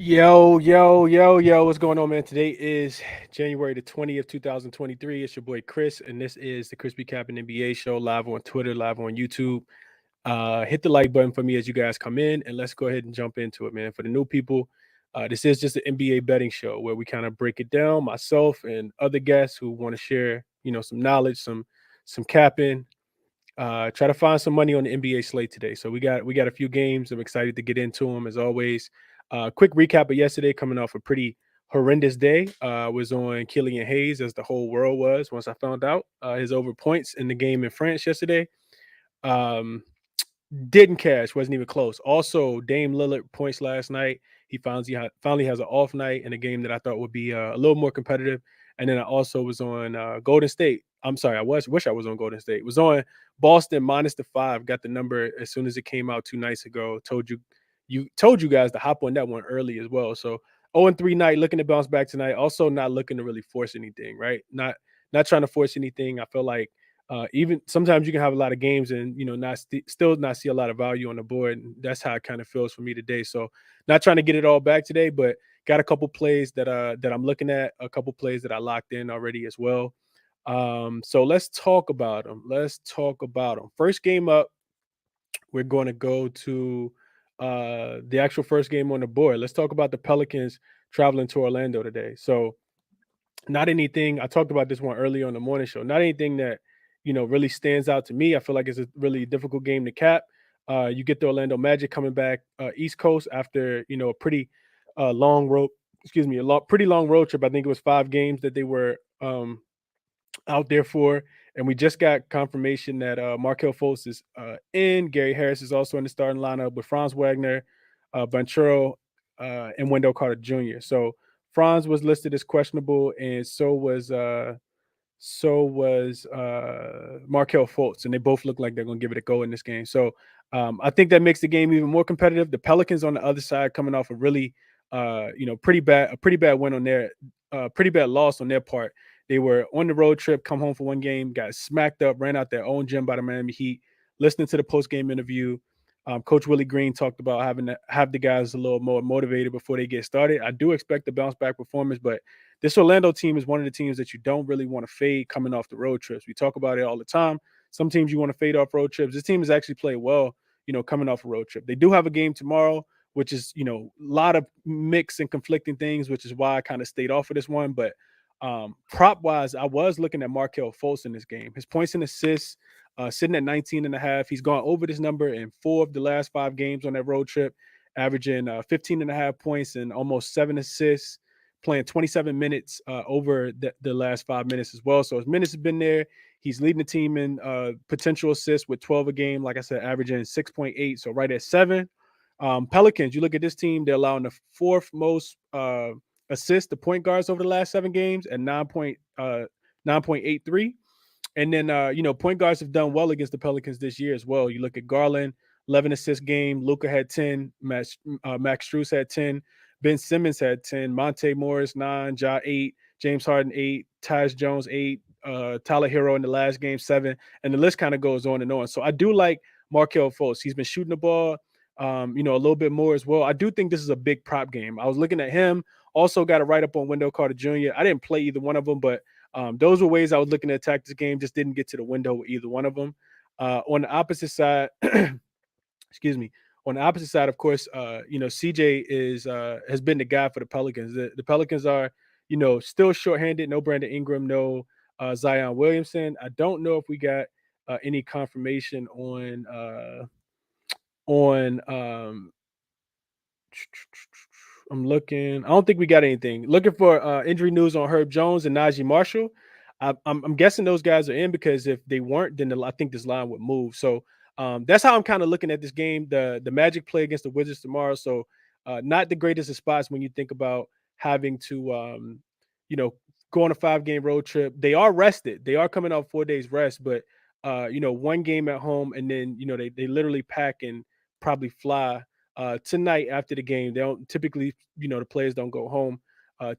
Yo, what's going on, man? Today is January the 20th, 2023. It's your boy Chris, and this is the ChrisBeCappinn NBA show live on Twitter, live on YouTube. Hit the like button for me as you guys come in, and let's go ahead and jump into it, man. For the new people, this is just an NBA betting show where we kind of break it down, myself and other guests who want to share, some knowledge, some capping, try to find some money on the NBA slate today. So we got a few games. I'm excited to get into them as always. Quick recap of yesterday, coming off a pretty horrendous day. Was on Killian Hayes, as the whole world was once I found out his over points in the game in France yesterday. Um, didn't cash, wasn't even close. Also, Dame Lillard points last night. He finally has an off night in a game that I thought would be a little more competitive. And then I also was on Golden State. I'm sorry, wish I was on Golden State. Was on Boston minus the 5. Got the number as soon as it came out 2 nights ago. Told you guys to hop on that one early as well. So 0-3 night, looking to bounce back tonight. Also not looking to really force anything, right? Not trying to force anything. I feel like even sometimes you can have a lot of games and still not see a lot of value on the board. And that's how it kind of feels for me today. So not trying to get it all back today, but got a couple plays that I'm looking at, a couple plays that I locked in already as well. So let's talk about them. First game up, we're going to go to the actual first game on the board. Let's talk about the Pelicans traveling to Orlando today. So not anything. I talked about this one earlier on the morning show. Not anything that really stands out to me. I feel like it's a really difficult game to cap. You get the Orlando Magic coming back East Coast after a pretty long road. Excuse me, pretty long road trip. I think it was 5 games that they were out there for. And we just got confirmation that Markel Fultz is in. Gary Harris is also in the starting lineup with Franz Wagner, Banchero, and Wendell Carter Jr. So Franz was listed as questionable, and so was Markel Fultz, and they both look like they're going to give it a go in this game. So I think that makes the game even more competitive. The Pelicans on the other side coming off a really, pretty bad win on their, pretty bad loss on their part. They were on the road trip, come home for one game, got smacked up, ran out their own gym by the Miami Heat. Listening to the post game interview, Coach Willie Green talked about having to have the guys a little more motivated before they get started. I do expect a bounce back performance, but this Orlando team is one of the teams that you don't really want to fade coming off the road trips. We talk about it all the time. Some teams you want to fade off road trips. This team has actually played well, coming off a road trip. They do have a game tomorrow, which is, a lot of mixed and conflicting things, which is why I kind of stayed off of this one. But prop wise, I was looking at Markel Fultz in this game. His points and assists sitting at 19 and a half. He's gone over this number in 4 of the last 5 games on that road trip, averaging 15 and a half points and almost 7 assists, playing 27 minutes over the last 5 minutes as well. So his minutes have been there. He's leading the team in potential assists with 12 a game. Like I said, averaging 6.8, so right at 7. Pelicans, you look at this team, they're allowing the 4th most assists to point guards over the last 7 games at 9.83. And then, point guards have done well against the Pelicans this year as well. You look at Garland, 11 assist game. Luka had 10. Max Strus had 10. Ben Simmons had 10. Monte Morris, 9. Ja, 8. James Harden, 8. Tyus Jones, 8. Tyler Hero in the last game, 7. And the list kind of goes on and on. So I do like Markel Fultz. He's been shooting the ball, a little bit more as well. I do think this is a big prop game. I was looking at him. Also got a write up on Wendell Carter Jr. I didn't play either one of them, but those were ways I was looking to attack this game. Just didn't get to the window with either one of them. On the opposite side, excuse me. On the opposite side, of course, CJ has been the guy for the Pelicans. The Pelicans are, still shorthanded. No Brandon Ingram, no Zion Williamson. I don't know if we got any confirmation on I'm looking. I don't think we got anything. Looking for injury news on Herb Jones and Najee Marshall. I'm guessing those guys are in, because if they weren't, then I think this line would move. So that's how I'm kind of looking at this game. The Magic play against the Wizards tomorrow, so not the greatest of spots when you think about having to, go on a 5-game road trip. They are rested. They are coming off 4 days rest, but one game at home, and then they literally pack and probably fly tonight after the game. They don't typically, the players don't go home.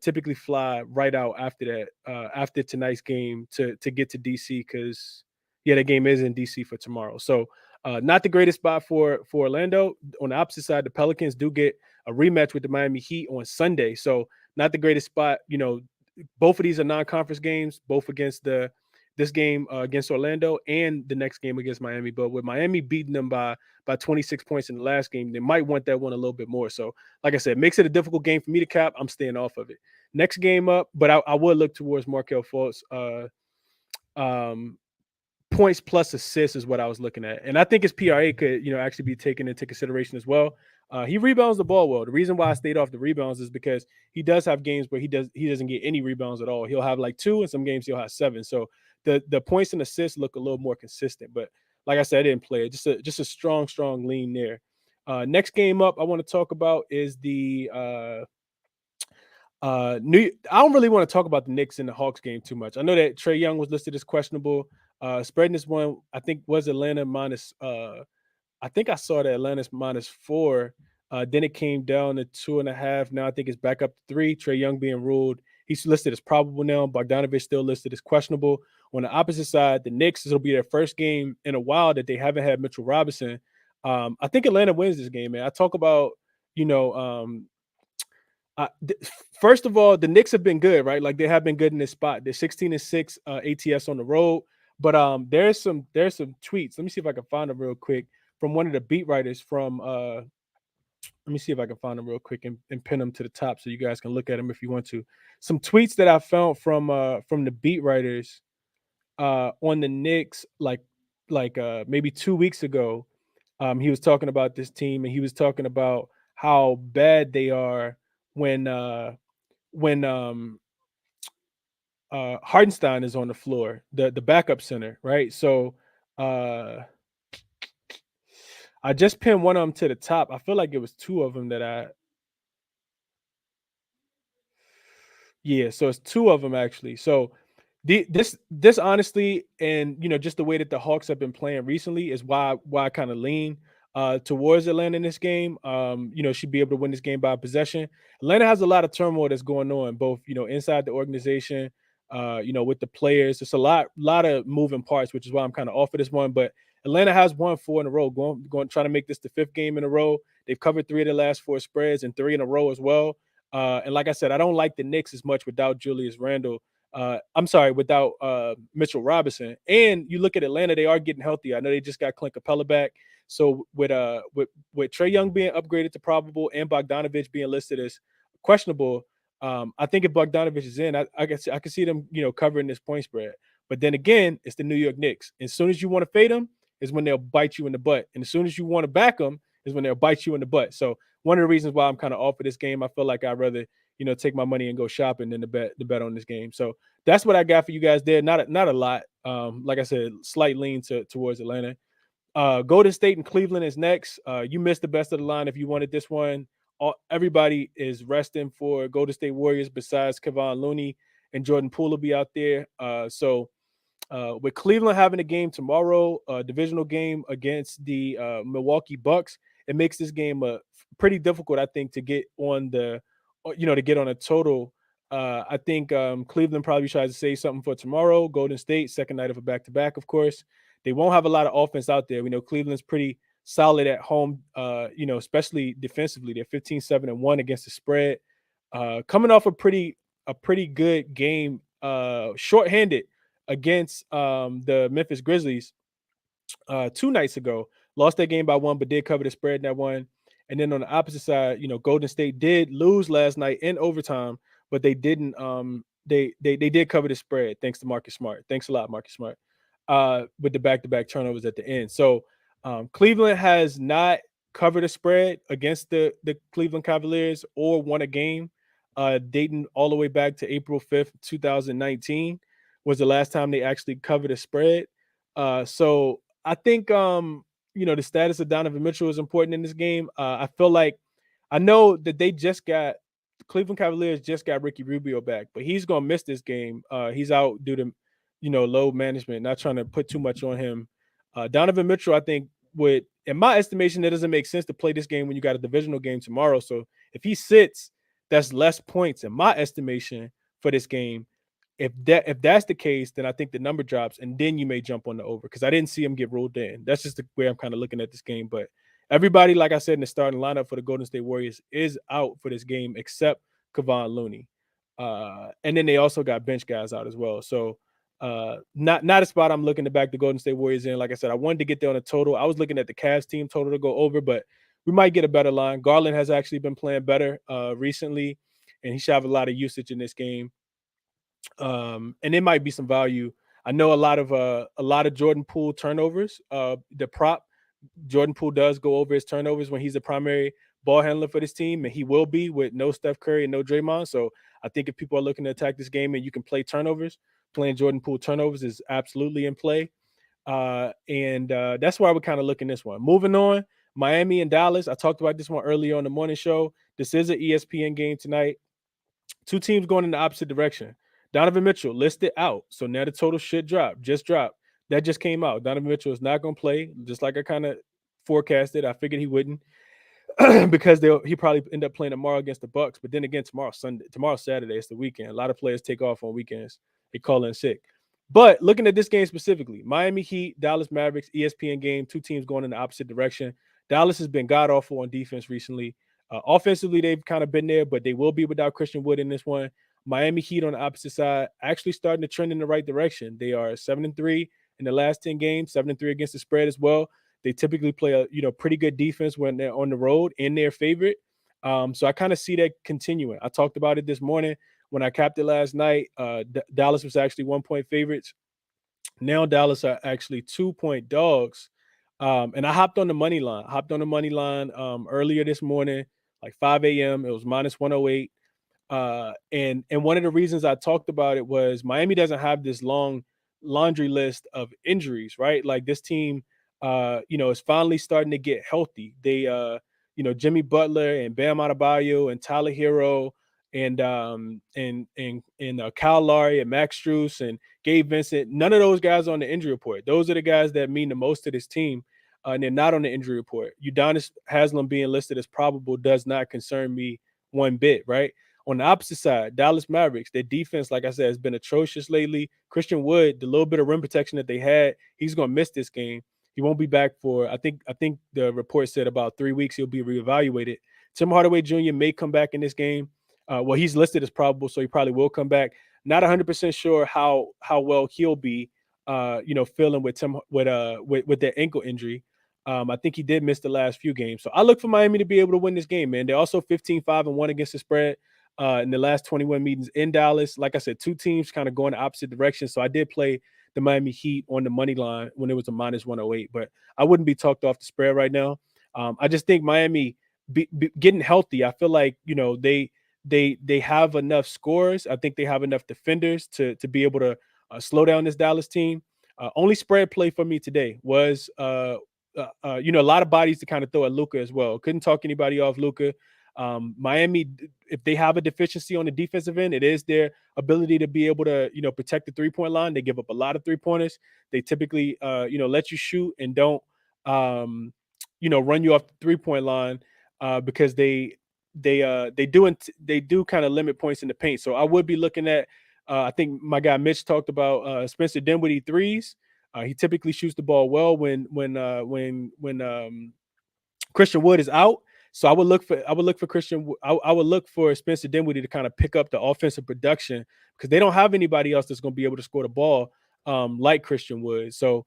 Typically fly right out after that, after tonight's game to get to DC, because the game is in DC for tomorrow. So Not the greatest spot for Orlando. On the opposite side, the Pelicans do get a rematch with the Miami Heat on Sunday, so not the greatest spot. Both of these are non-conference games, both against this game against Orlando and the next game against Miami. But with Miami beating them by 26 points in the last game, they might want that one a little bit more. So, like I said, makes it a difficult game for me to cap. I'm staying off of it. Next game up, but I would look towards Markelle Fultz. Points plus assists is what I was looking at, and I think his PRA could actually be taken into consideration as well. He rebounds the ball well. The reason why I stayed off the rebounds is because he does have games where he doesn't get any rebounds at all. He'll have like 2, and some games he'll have 7. So the points and assists look a little more consistent. But like I said, I didn't play it. Just a strong lean there. Next game up I want to talk about is the I don't really want to talk about the Knicks and the Hawks game too much. I know that Trae Young was listed as questionable. Spreading this one, I think, was Atlanta minus. I think I saw that Atlanta's -4. Then it came down to 2.5. Now I think it's back up to 3. Trae Young being ruled. He's listed as probable now. Bogdanovich still listed as questionable. On the opposite side, the Knicks, it'll be their first game in a while that they haven't had Mitchell Robinson. I think Atlanta wins this game, man. I talk about, first of all, the Knicks have been good, right? Like they have been good in this spot. They're 16-6 ATS on the road. But there's some tweets. Let me see if I can find them real quick from one of the beat writers from let me see if I can find them real quick and pin them to the top so you guys can look at them if you want to. Some tweets that I found from the beat writers on the Knicks like maybe 2 weeks ago. He was talking about this team, and he was talking about how bad they are when Hardenstein is on the floor, the backup center, right? So I just pinned one of them to the top. I feel like it was 2 of them that so it's 2 of them actually. So this honestly, and just the way that the Hawks have been playing recently is why I kind of lean towards Atlanta in this game. Should be able to win this game by possession. Atlanta has a lot of turmoil that's going on, both inside the organization, with the players. It's a lot of moving parts, which is why I'm kind of off of this one. But Atlanta has won 4 in a row, going trying to make this the 5th game in a row. They've covered 3 of the last 4 spreads and 3 in a row as well. And like I said, I don't like the Knicks as much without Julius Randle. Without Mitchell Robinson. And you look at Atlanta, they are getting healthy. I know they just got Clint Capella back. So with Trae Young being upgraded to probable and Bogdanovich being listed as questionable, I think if Bogdanovich is in, I can see them, covering this point spread. But then again, it's the New York Knicks. As soon as you want to fade them is when they'll bite you in the butt. And as soon as you want to back them is when they'll bite you in the butt. So one of the reasons why I'm kind of off of this game, I feel like I'd rather, take my money and go shopping than the bet on this game. So that's what I got for you guys there. Not a lot. Like I said, slight lean towards Atlanta. Golden State and Cleveland is next. You missed the best of the line if you wanted this one. Everybody is resting for Golden State Warriors besides Kevon Looney, and Jordan Poole will be out there. So with Cleveland having a game tomorrow, a divisional game against the Milwaukee Bucks, it makes this game pretty difficult, I think, to get on a total. I think Cleveland probably tries to save something for tomorrow. Golden State, second night of a back-to-back, of course. They won't have a lot of offense out there. We know Cleveland's pretty solid at home, especially defensively. They're 15-7-1 against the spread. Coming off a pretty good game, shorthanded against the Memphis Grizzlies 2 nights ago. Lost that game by 1, but did cover the spread in that one. And then on the opposite side, Golden State did lose last night in overtime, but they didn't. They did cover the spread thanks to Marcus Smart. Thanks a lot, Marcus Smart. With the back-to-back turnovers at the end. So Cleveland has not covered a spread against the Cleveland Cavaliers or won a game dating all the way back to April 5th, 2019 was the last time they actually covered a spread. So I think, the status of Donovan Mitchell is important in this game. I feel like I know that the Cleveland Cavaliers just got Ricky Rubio back, but he's going to miss this game. He's out due to, load management, not trying to put too much on him. Donovan Mitchell, I think, in my estimation, it doesn't make sense to play this game when you got a divisional game tomorrow. So if he sits, that's less points in my estimation for this game. If that's the case, then I think the number drops, and then you may jump on the over because I didn't see him get ruled in. That's just the way I'm kind of looking at this game. But everybody, like I said in the starting lineup for the Golden State Warriors, is out for this game except Kevon Looney. And then they also got bench guys out as well. So not a spot I'm looking to back the Golden State Warriors in. Like I said, I wanted to get there on a total. I was looking at the Cavs team total to go over, but we might get a better line. Garland has actually been playing better recently, and he should have a lot of usage in this game. And there might be some value. I know a lot of Jordan Poole turnovers. The prop Jordan Poole does go over his turnovers when he's the primary ball handler for this team, and he will be with no Steph Curry and no Draymond. So I think if people are looking to attack this game and you can play turnovers, playing Jordan Poole turnovers is absolutely in play. And that's why we're kind of looking this one. Moving on, Miami and Dallas. I talked about this one earlier on the morning show. This is an ESPN game tonight. Two teams going in the opposite direction. Donovan Mitchell listed out. So now the total should drop. Just dropped. That just came out. Donovan Mitchell is not going to play, just like I kind of forecasted. I figured he wouldn't because he probably end up playing tomorrow against the Bucks. But then again, tomorrow's Saturday. It's the weekend. A lot of players take off on weekends. They call in sick. But looking at this game specifically, Miami Heat, Dallas Mavericks, ESPN game, two teams going in the opposite direction. Dallas has been god awful on defense recently. Offensively, they've kind of been there, but they will be without Christian Wood in this one. Miami Heat on the opposite side actually starting to trend in the right direction. They are 7-3 in the last 10 games, 7-3 against the spread as well. They typically play a pretty good defense when they're on the road in their favorite. So I kind of see that continuing. I talked about it this morning when I capped it last night. Dallas was actually 1-point favorites. Now Dallas are actually 2-point dogs. And I hopped on the money line. Earlier this morning, like 5 a.m. It was minus 108. And one of the reasons I talked about it was Miami doesn't have this long laundry list of injuries, right? Like this team, is finally starting to get healthy. They, Jimmy Butler and Bam Adebayo and Tyler Hero and Kyle Lowry and Max Strus and Gabe Vincent. None of those guys are on the injury report. Those are the guys that mean the most to this team. And they're not on the injury report. Udonis Haslem being listed as probable does not concern me one bit, right? On the opposite side, Dallas Mavericks, their defense, like I said, has been atrocious lately. Christian Wood, the little bit of rim protection that they had, he's going to miss this game. He won't be back for, I think the report said about 3 weeks he'll be reevaluated. Tim Hardaway Jr. may come back in this game. Well, he's listed as probable, so he probably will come back. Not 100% sure how well he'll be, feeling with their ankle injury. I think he did miss the last few games. So I look for Miami to be able to win this game, man. They're also 15-5-1 against the spread in the last 21 meetings in Dallas. Like I said, two teams kind of going the opposite direction. So I did play the Miami Heat on the money line when it was a minus 108, but I wouldn't be talked off the spread right now. I just think Miami getting healthy. I feel like, they have enough scores. I think they have enough defenders to be able to slow down this Dallas team. Only spread play for me today was a lot of bodies to kind of throw at Luka as well. Couldn't talk anybody off Luka. Miami, if they have a deficiency on the defensive end, it is their ability to be able to, protect the 3-point line. They give up a lot of 3-pointers. They typically, let you shoot and don't, run you off the 3-point line because they do kind of limit points in the paint. So I would be looking at, I think my guy Mitch talked about Spencer Dinwiddie threes. He typically shoots the ball well when Christian Wood is out. So I would look for Spencer Dinwiddie to kind of pick up the offensive production because they don't have anybody else that's going to be able to score the ball like Christian Wood. So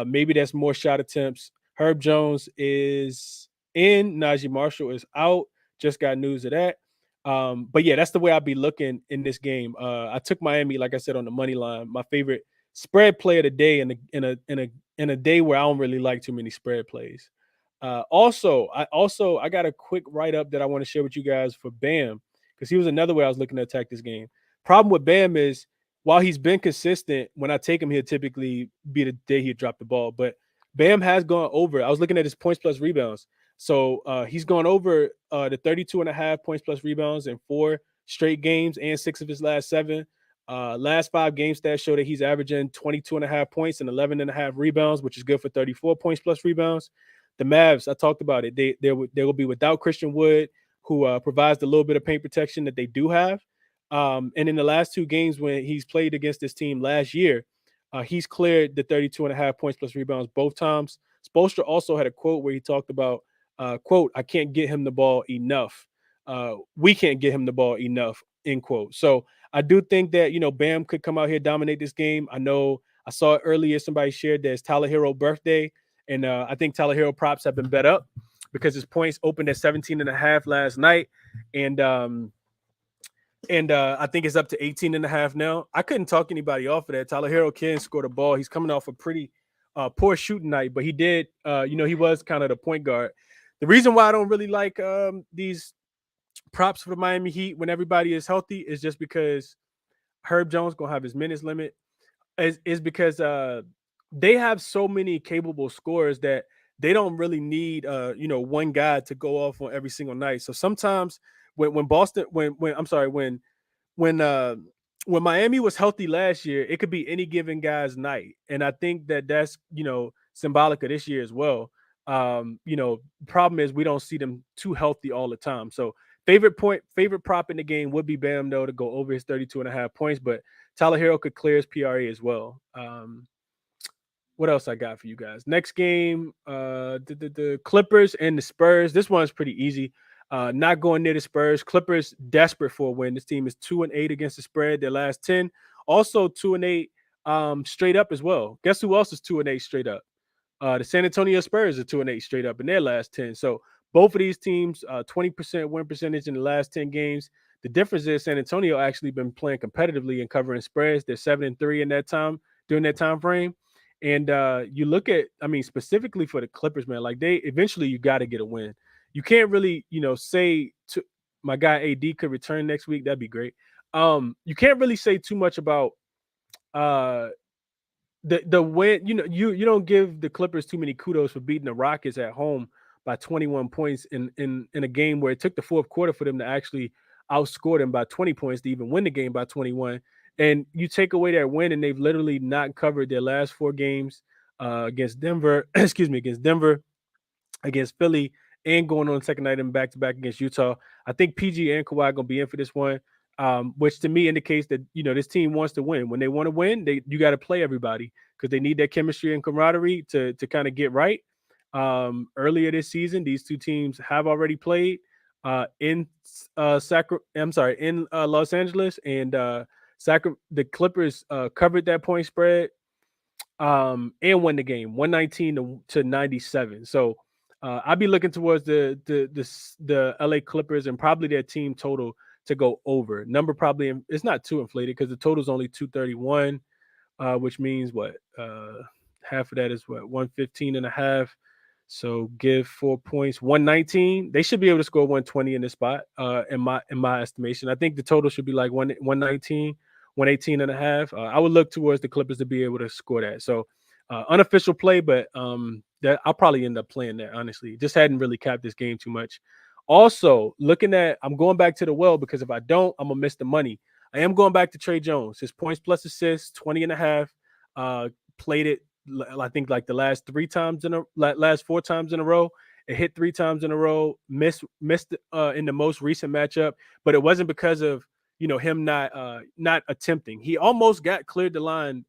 maybe that's more shot attempts. Herb Jones is in. Najee Marshall is out. Just got news of that. But yeah, that's the way I'll be looking in this game. I took Miami, like I said, on the money line. My favorite spread play of the day in a day where I don't really like too many spread plays. I got a quick write-up that I want to share with you guys for Bam, because he was another way I was looking to attack this game. Problem with Bam is while he's been consistent, when I take him, he'll typically be the day he dropped the ball. But Bam has gone over. I was looking at his points plus rebounds. So he's gone over the 32.5 points plus rebounds in 4 straight games and 6 of his last 7. Last 5 game stats show that he's averaging 22.5 points and 11.5 rebounds, which is good for 34 points plus rebounds. The Mavs, I talked about it. They will be without Christian Wood, who provides the little bit of paint protection that they do have. And in the last two games when he's played against this team last year, he's cleared the 32.5 points plus rebounds both times. Spoelstra also had a quote where he talked about, quote, I can't get him the ball enough. We can't get him the ball enough, end quote. So I do think that, Bam could come out here, dominate this game. I know I saw it earlier. Somebody shared that it's Tyler Hero birthday. And I think Tyler Hero props have been bet up because his points opened at 17.5 last night. And I think it's up to 18.5 now. I couldn't talk anybody off of that. Tyler Hero can score the ball. He's coming off a pretty poor shooting night, but he did, he was kind of the point guard. The reason why I don't really like these props for the Miami Heat when everybody is healthy is just because Herb Jones going to have his minutes limit. Is because they have so many capable scorers that they don't really need one guy to go off on every single night. So sometimes when Miami was healthy last year, it could be any given guy's night, and I think that that's symbolic of this year as well. Problem is we don't see them too healthy all the time. So favorite prop in the game would be Bam though to go over his 32.5 points, but Tyler Hero could clear his PRA as well. What else I got for you guys? Next game, the Clippers and the Spurs. This one's pretty easy. Not going near the Spurs. Clippers desperate for a win. This team is 2-8 against the spread their last 10. Also 2-8 straight up as well. Guess who else is 2-8 straight up? The San Antonio Spurs are 2-8 straight up in their last 10. So both of these teams, 20% win percentage in the last 10 games. The difference is San Antonio actually been playing competitively and covering spreads. They're 7-3 in that time during that time frame. And you look at, specifically for the Clippers, man, like eventually you got to get a win. You can't really, say to my guy AD could return next week. That'd be great. You can't really say too much about the win. You don't give the Clippers too many kudos for beating the Rockets at home by 21 points in a game where it took the fourth quarter for them to actually outscore them by 20 points to even win the game by 21. And you take away that win, and they've literally not covered their last 4 games against Denver, against Philly, and going on the second night and back-to-back against Utah. I think PG and Kawhi are going to be in for this one, which to me indicates that, this team wants to win. When they want to win, you got to play everybody because they need that chemistry and camaraderie to kind of get right. Earlier this season, these two teams have already played in Los Angeles, and the Clippers covered that point spread and won the game 119 to 97. So I'll be looking towards the LA Clippers and probably their team total to go over. Number probably it's not too inflated because the total is only 231, which means what half of that is what 115.5. So give 4 points, 119. They should be able to score 120 in this spot, in my estimation. I think the total should be like 119, 118.5. I would look towards the Clippers to be able to score that. So unofficial play, but that I'll probably end up playing that, honestly. Just hadn't really capped this game too much. Also, I'm going back to the well because if I don't, I'm gonna miss the money. I am going back to Trey Jones. His points plus assists, 20.5. Played it, I think, like the last 4 times in a row. It hit 3 times in a row. Missed in the most recent matchup, but it wasn't because of him not attempting. He almost got cleared the line,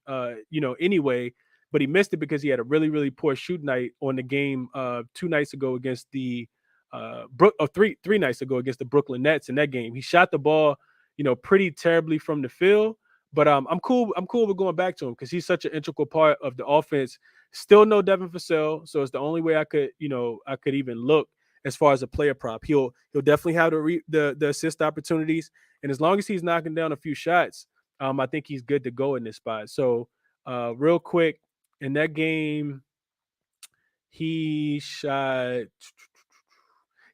anyway, but he missed it because he had a really, really poor shoot night on the game 2 nights ago against the 3 nights ago against the Brooklyn Nets. In that game, he shot the ball, pretty terribly from the field. But I'm cool. I'm cool with going back to him because he's such an integral part of the offense. Still no Devin Vassell, so it's the only way I could even look as far as a player prop. He'll definitely have the assist opportunities, and as long as he's knocking down a few shots, I think he's good to go in this spot. So real quick, in that game, he shot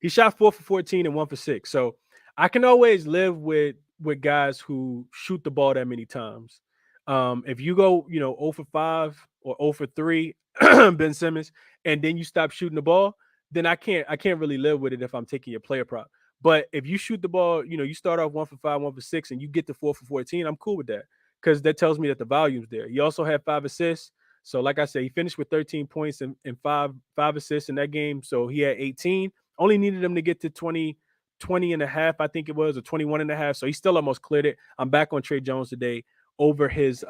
4 for 14 and 1 for 6. So I can always live with guys who shoot the ball that many times. If you go, 0 for 5 or 0 for 3, Ben Simmons, and then you stop shooting the ball, then I can't really live with it if I'm taking your player prop. But if you shoot the ball, you start off 1 for 5, 1 for 6, and you get to 4 for 14, I'm cool with that because that tells me that the volume's there. He also had 5 assists. So like I said, he finished with 13 points and 5 assists in that game. So he had 18. Only needed him to get to 20 20.5, I think it was, or 21.5. So he still almost cleared it. I'm back on Trey Jones today over his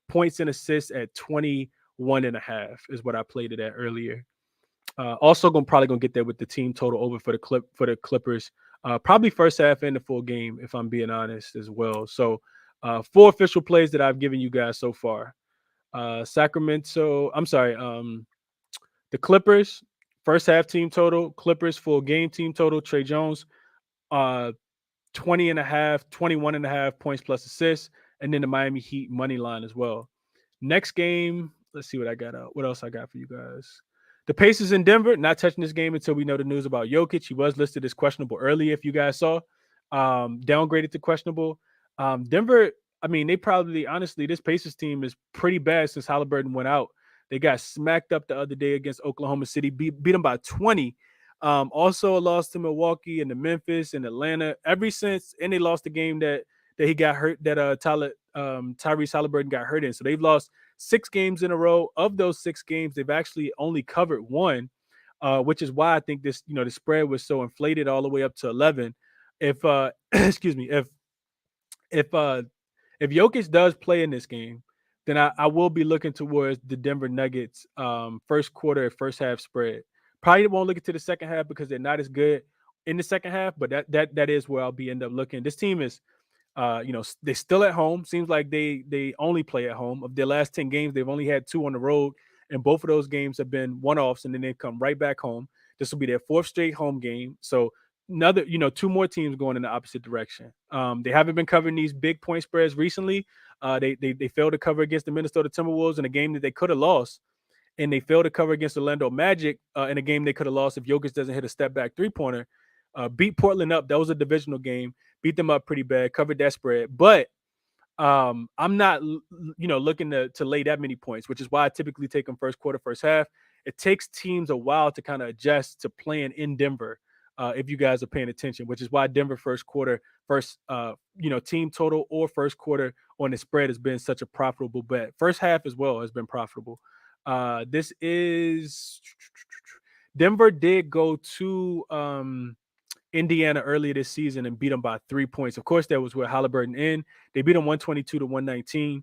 points and assists at 21.5 is what I played it at earlier. Also probably gonna get there with the team total over for the Clippers. Probably first half and the full game, if I'm being honest, as well. So 4 official plays that I've given you guys so far. Sacramento, I'm sorry, the Clippers, first half team total, Clippers full game team total, Trey Jones, uh 20.5, 21.5 points plus assists, and then the Miami Heat money line as well. Next game, let's see what I got out. What else I got for you guys? The Pacers in Denver, not touching this game until we know the news about Jokic. He was listed as questionable earlier, if you guys saw. Downgraded to questionable. Denver, I mean, they probably, honestly, this Pacers team is pretty bad since Halliburton went out. They got smacked up the other day against Oklahoma City, beat them by 20. Also lost to Milwaukee and to Memphis and Atlanta ever since, and they lost the game that he got hurt, that Tyrese Halliburton got hurt in. So they've lost 6 games in a row. Of those 6 games, they've actually only covered 1, which is why I think this, the spread was so inflated all the way up to 11. If excuse me, if Jokic does play in this game, then I will be looking towards the Denver Nuggets first quarter, first half spread. Probably won't look into the second half because they're not as good in the second half, but that is where I'll be end up looking. This team is, they're still at home. Seems like they only play at home. Of their last 10 games, they've only had 2 on the road, and both of those games have been one-offs, and then they come right back home. This will be their 4th straight home game. So another, 2 more teams going in the opposite direction. They haven't been covering these big point spreads recently. They failed to cover against the Minnesota Timberwolves in a game that they could have lost, and they failed to cover against Orlando Magic in a game they could have lost if Jokic doesn't hit a step back 3-pointer. Beat Portland up. That was a divisional game. Beat them up pretty bad. Covered that spread, but I'm not, looking to lay that many points, which is why I typically take them first quarter, first half. It takes teams a while to kind of adjust to playing in Denver. If you guys are paying attention, which is why Denver first quarter, team total or first quarter on the spread has been such a profitable bet. First half as well has been profitable. This is Denver did go to Indiana earlier this season and beat them by 3 points. Of course, that was with Halliburton in. They beat them 122-119.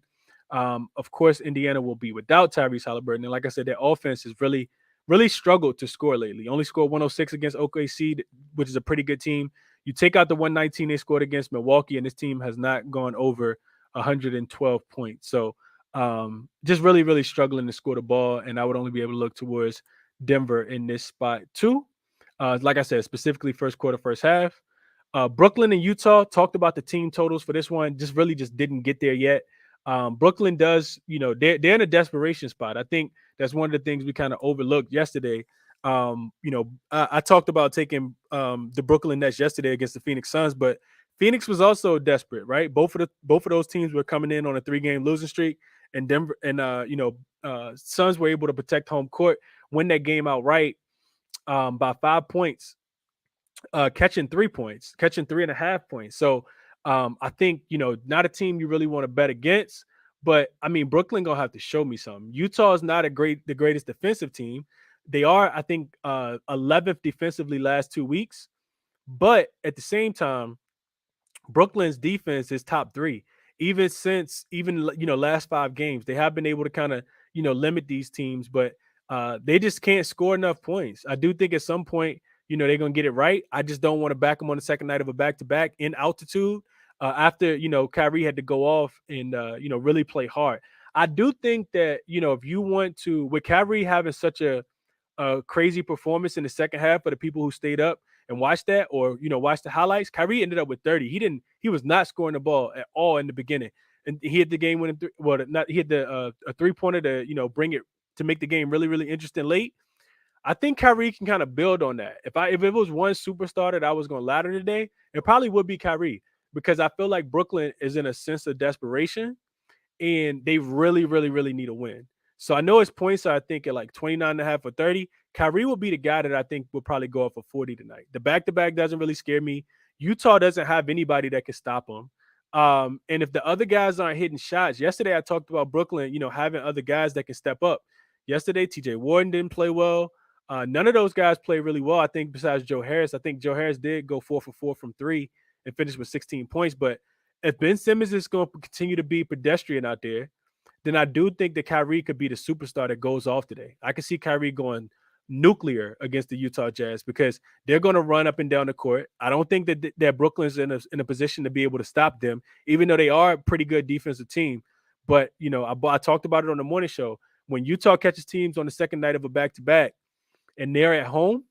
Of course, Indiana will be without Tyrese Halliburton. And like I said, their offense has really, really struggled to score lately. Only scored 106 against OKC, which is a pretty good team. You take out the 119 they scored against Milwaukee, and this team has not gone over 112 points. So just really, really struggling to score the ball. And I would only be able to look towards Denver in this spot too. Like I said, specifically first quarter, first half. Brooklyn and Utah, talked about the team totals for this one. Just didn't get there yet. Brooklyn does, they're in a desperation spot. I think that's one of the things we kind of overlooked yesterday. I talked about taking the Brooklyn Nets yesterday against the Phoenix Suns, but Phoenix was also desperate, right? Both of those teams were coming in on a 3-game losing streak, and Denver and Suns were able to protect home court, win that game outright by 5 points, catching 3 points, catching 3.5 points. So I think, not a team you really want to bet against, but I mean, Brooklyn gonna have to show me something. Utah is not the greatest defensive team. They are, I think, 11th defensively last 2 weeks, but at the same time, Brooklyn's defense is top 3. Even last 5 games, they have been able to kind of, limit these teams, but they just can't score enough points. I do think at some point, they're going to get it right. I just don't want to back them on the second night of a back-to-back in altitude after, Kyrie had to go off and, really play hard. I do think that, if you want to, with Kyrie having such a crazy performance in the second half for the people who stayed up and watched that, or watched the highlights, Kyrie ended up with 30. He was not scoring the ball at all in the beginning, and he hit the game winning he hit the a 3-pointer to bring it, to make the game really, really interesting late. I think Kyrie can kind of build on that. If it was one superstar that I was going to ladder today, it probably would be Kyrie, because I feel like Brooklyn is in a sense of desperation, and they really, really, really need a win. So I know his points are, I think, at like 29.5 or 30. Kyrie will be the guy that I think will probably go off for 40 tonight. The back-to-back doesn't really scare me. Utah doesn't have anybody that can stop them. And if the other guys aren't hitting shots, yesterday I talked about Brooklyn, having other guys that can step up. Yesterday, TJ Warden didn't play well. None of those guys play really well. I think besides Joe Harris, I think Joe Harris did go 4 for 4 from three and finish with 16 points. But if Ben Simmons is going to continue to be pedestrian out there, then I do think that Kyrie could be the superstar that goes off today. I can see Kyrie going nuclear against the Utah Jazz because they're going to run up and down the court. I don't think that Brooklyn's in a position to be able to stop them, even though they are a pretty good defensive team. But I talked about it on the morning show. When Utah catches teams on the second night of a back-to-back and they're at home,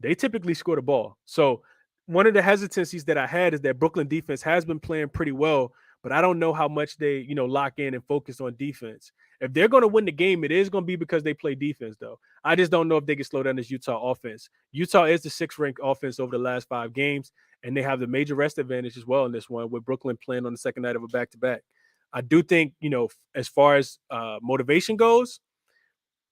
they typically score the ball. So one of the hesitancies that I had is that Brooklyn defense has been playing pretty well, but I don't know how much they, lock in and focus on defense. If they're going to win the game, it is going to be because they play defense, though. I just don't know if they can slow down this Utah offense. Utah is the 6th-ranked offense over the last 5 games, and they have the major rest advantage as well in this one, with Brooklyn playing on the second night of a back-to-back. I do think, as far as motivation goes,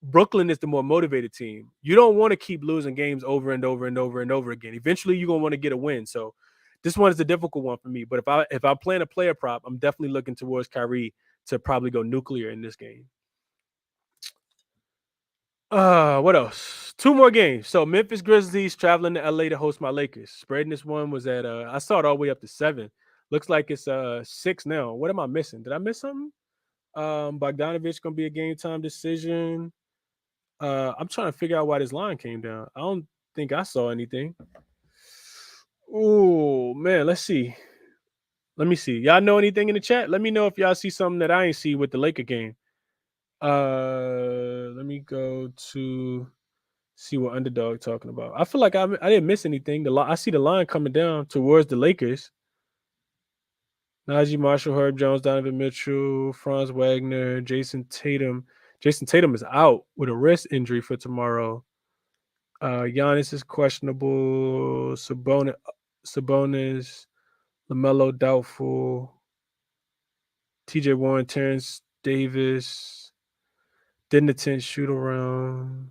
Brooklyn is the more motivated team. You don't want to keep losing games over and over and over and over again. Eventually, you're gonna want to get a win. So, this one is a difficult one for me. But if I plan a player prop, I'm definitely looking towards Kyrie to probably go nuclear in this game. What else? 2 more games. So Memphis Grizzlies traveling to LA to host my Lakers. Spreading this one was at I saw it all the way up to 7. Looks like it's 6 now. What am I missing? Did I miss something? Bogdanovich gonna be a game time decision. I'm trying to figure out why this line came down. I don't think I saw anything. Oh man, let's see. Let me see. Y'all know anything in the chat? Let me know if y'all see something that I ain't see with the Laker game. Let me go to see what Underdog talking about. I feel like I didn't miss anything. I see the line coming down towards the Lakers. Najee Marshall, Herb Jones, Donovan Mitchell, Franz Wagner, Jason Tatum. Jason Tatum is out with a wrist injury for tomorrow. Giannis is questionable. Sabonis, LaMelo doubtful. TJ Warren, Terrence Davis didn't attend shoot around.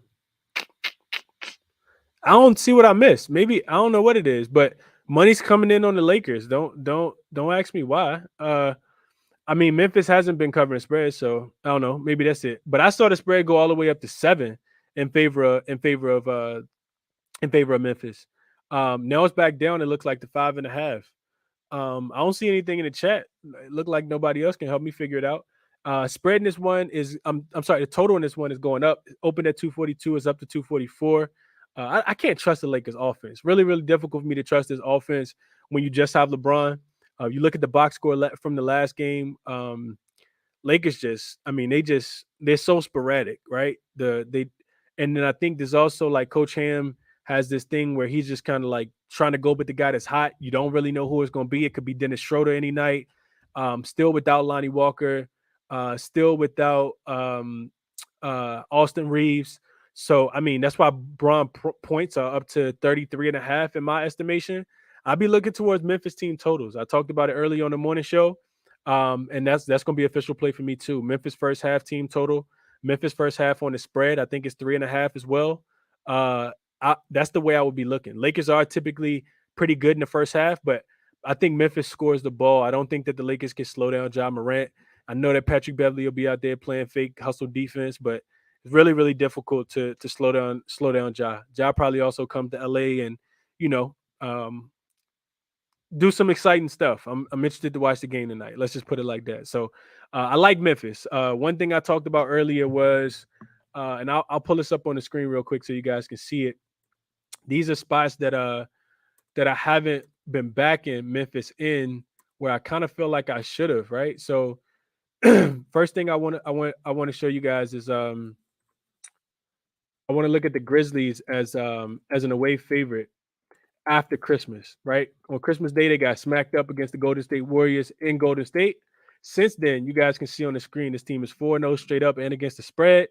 I don't see what I missed. Maybe I don't know what it is, but money's coming in on the Lakers. Don't ask me why. I mean, Memphis hasn't been covering spreads, so I don't know. Maybe that's it. But I saw the spread go all the way up to 7 in favor of Memphis. Now it's back down. It looks like the 5.5. I don't see anything in the chat. It looked like nobody else can help me figure it out. Spread in this one is I'm sorry, the total in this one is going up. It opened at 242, is up to 244. I can't trust the Lakers offense. Really, really difficult for me to trust this offense when you just have LeBron. You look at the box score from the last game. Lakers they're so sporadic, right? And then I think there's also like Coach Ham has this thing where he's just kind of like trying to go with the guy that's hot. You don't really know who it's going to be. It could be Dennis Schroeder any night. Still without Lonnie Walker. Still without Austin Reeves. So, I mean, that's why Braun points are up to 33.5 in my estimation. I'll be looking towards Memphis team totals. I talked about it early on the morning show. And that's going to be official play for me too. Memphis first half team total. Memphis first half on the spread. I think it's 3.5 as well. That's the way I would be looking. Lakers are typically pretty good in the first half, but I think Memphis scores the ball. I don't think that the Lakers can slow down Ja Morant. I know that Patrick Beverley will be out there playing fake hustle defense, but it's really, really difficult to slow down Ja. Ja probably also come to LA and, do some exciting stuff. I'm interested to watch the game tonight. Let's just put it like that. So I like Memphis. One thing I talked about earlier was, and I'll pull this up on the screen real quick so you guys can see it. These are spots that I haven't been backing Memphis in, where I kind of feel like I should have, right? So first thing I want to show you guys is I want to look at the Grizzlies as an away favorite after Christmas, right? On Christmas Day, they got smacked up against the Golden State Warriors in Golden State. Since then, you guys can see on the screen, this team is 4-0 straight up and against the spread.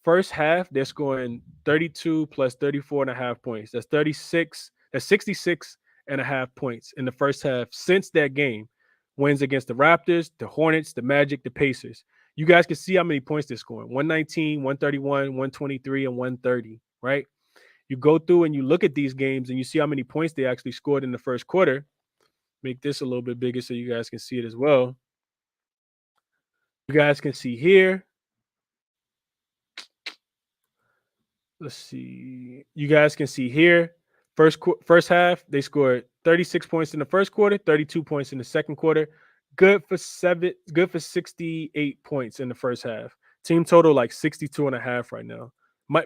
First half, they're scoring 32 plus 34.5 points. That's 36. That's 66.5 points in the first half since that game. Wins against the Raptors, the Hornets, the Magic, the Pacers. You guys can see how many points they're scoring. 119, 131, 123, and 130, right? You go through and you look at these games and you see how many points they actually scored in the first quarter. Make this a little bit bigger so you guys can see it as well. You guys can see here. let's see. You guys can see here. First half, they scored 36 points in the first quarter, 32 points in the second quarter. Good for 68 points in the first half. Team total like 62 and a half right now.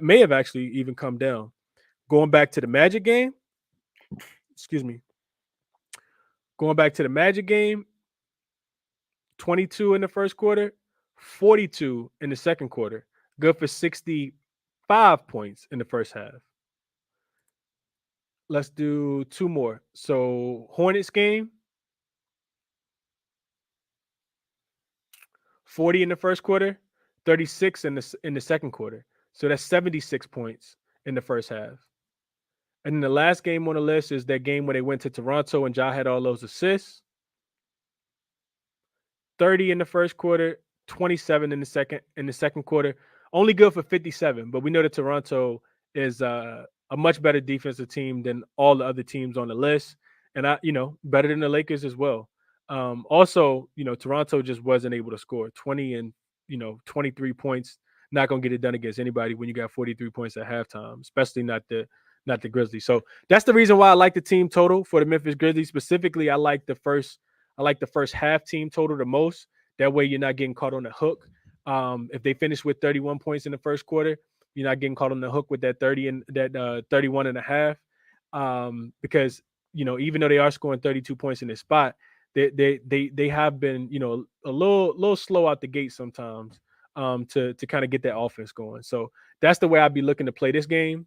May have actually even come down. Going back to the Magic game, excuse me. Going back to the Magic game, 22 in the first quarter, 42 in the second quarter. Good for 65 points in the first half. Let's do two more. So Hornets game, 40 in the first quarter, 36 in the second quarter. So that's 76 points in the first half. And then the last game on the list is that game where they went to Toronto and Ja had all those assists. 30 in the first quarter, 27 in the second quarter. Only good for 57, but we know that Toronto is a much better defensive team than all the other teams on the list, and better than the Lakers as well. Also, Toronto just wasn't able to score 20 and 23 points. Not gonna get it done against anybody when you got 43 points at halftime, especially not the Grizzlies. So that's the reason why I like the team total for the Memphis Grizzlies. Specifically, I like the first half team total the most. That way you're not getting caught on the hook. If they finish with 31 points in the first quarter, you're not getting caught on the hook with that 30 and that 31 and a half. Because even though they are scoring 32 points in this spot, they have been a little slow out the gate sometimes to kind of get that offense going. So that's the way I'd be looking to play this game.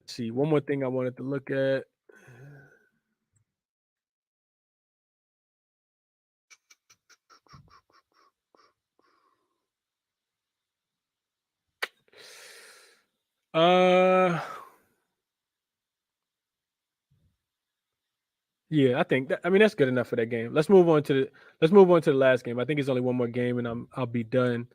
See, one more thing I wanted to look at. Yeah, I think that's good enough for that game. Let's move on to the last game. I think it's only one more game and I'll be done.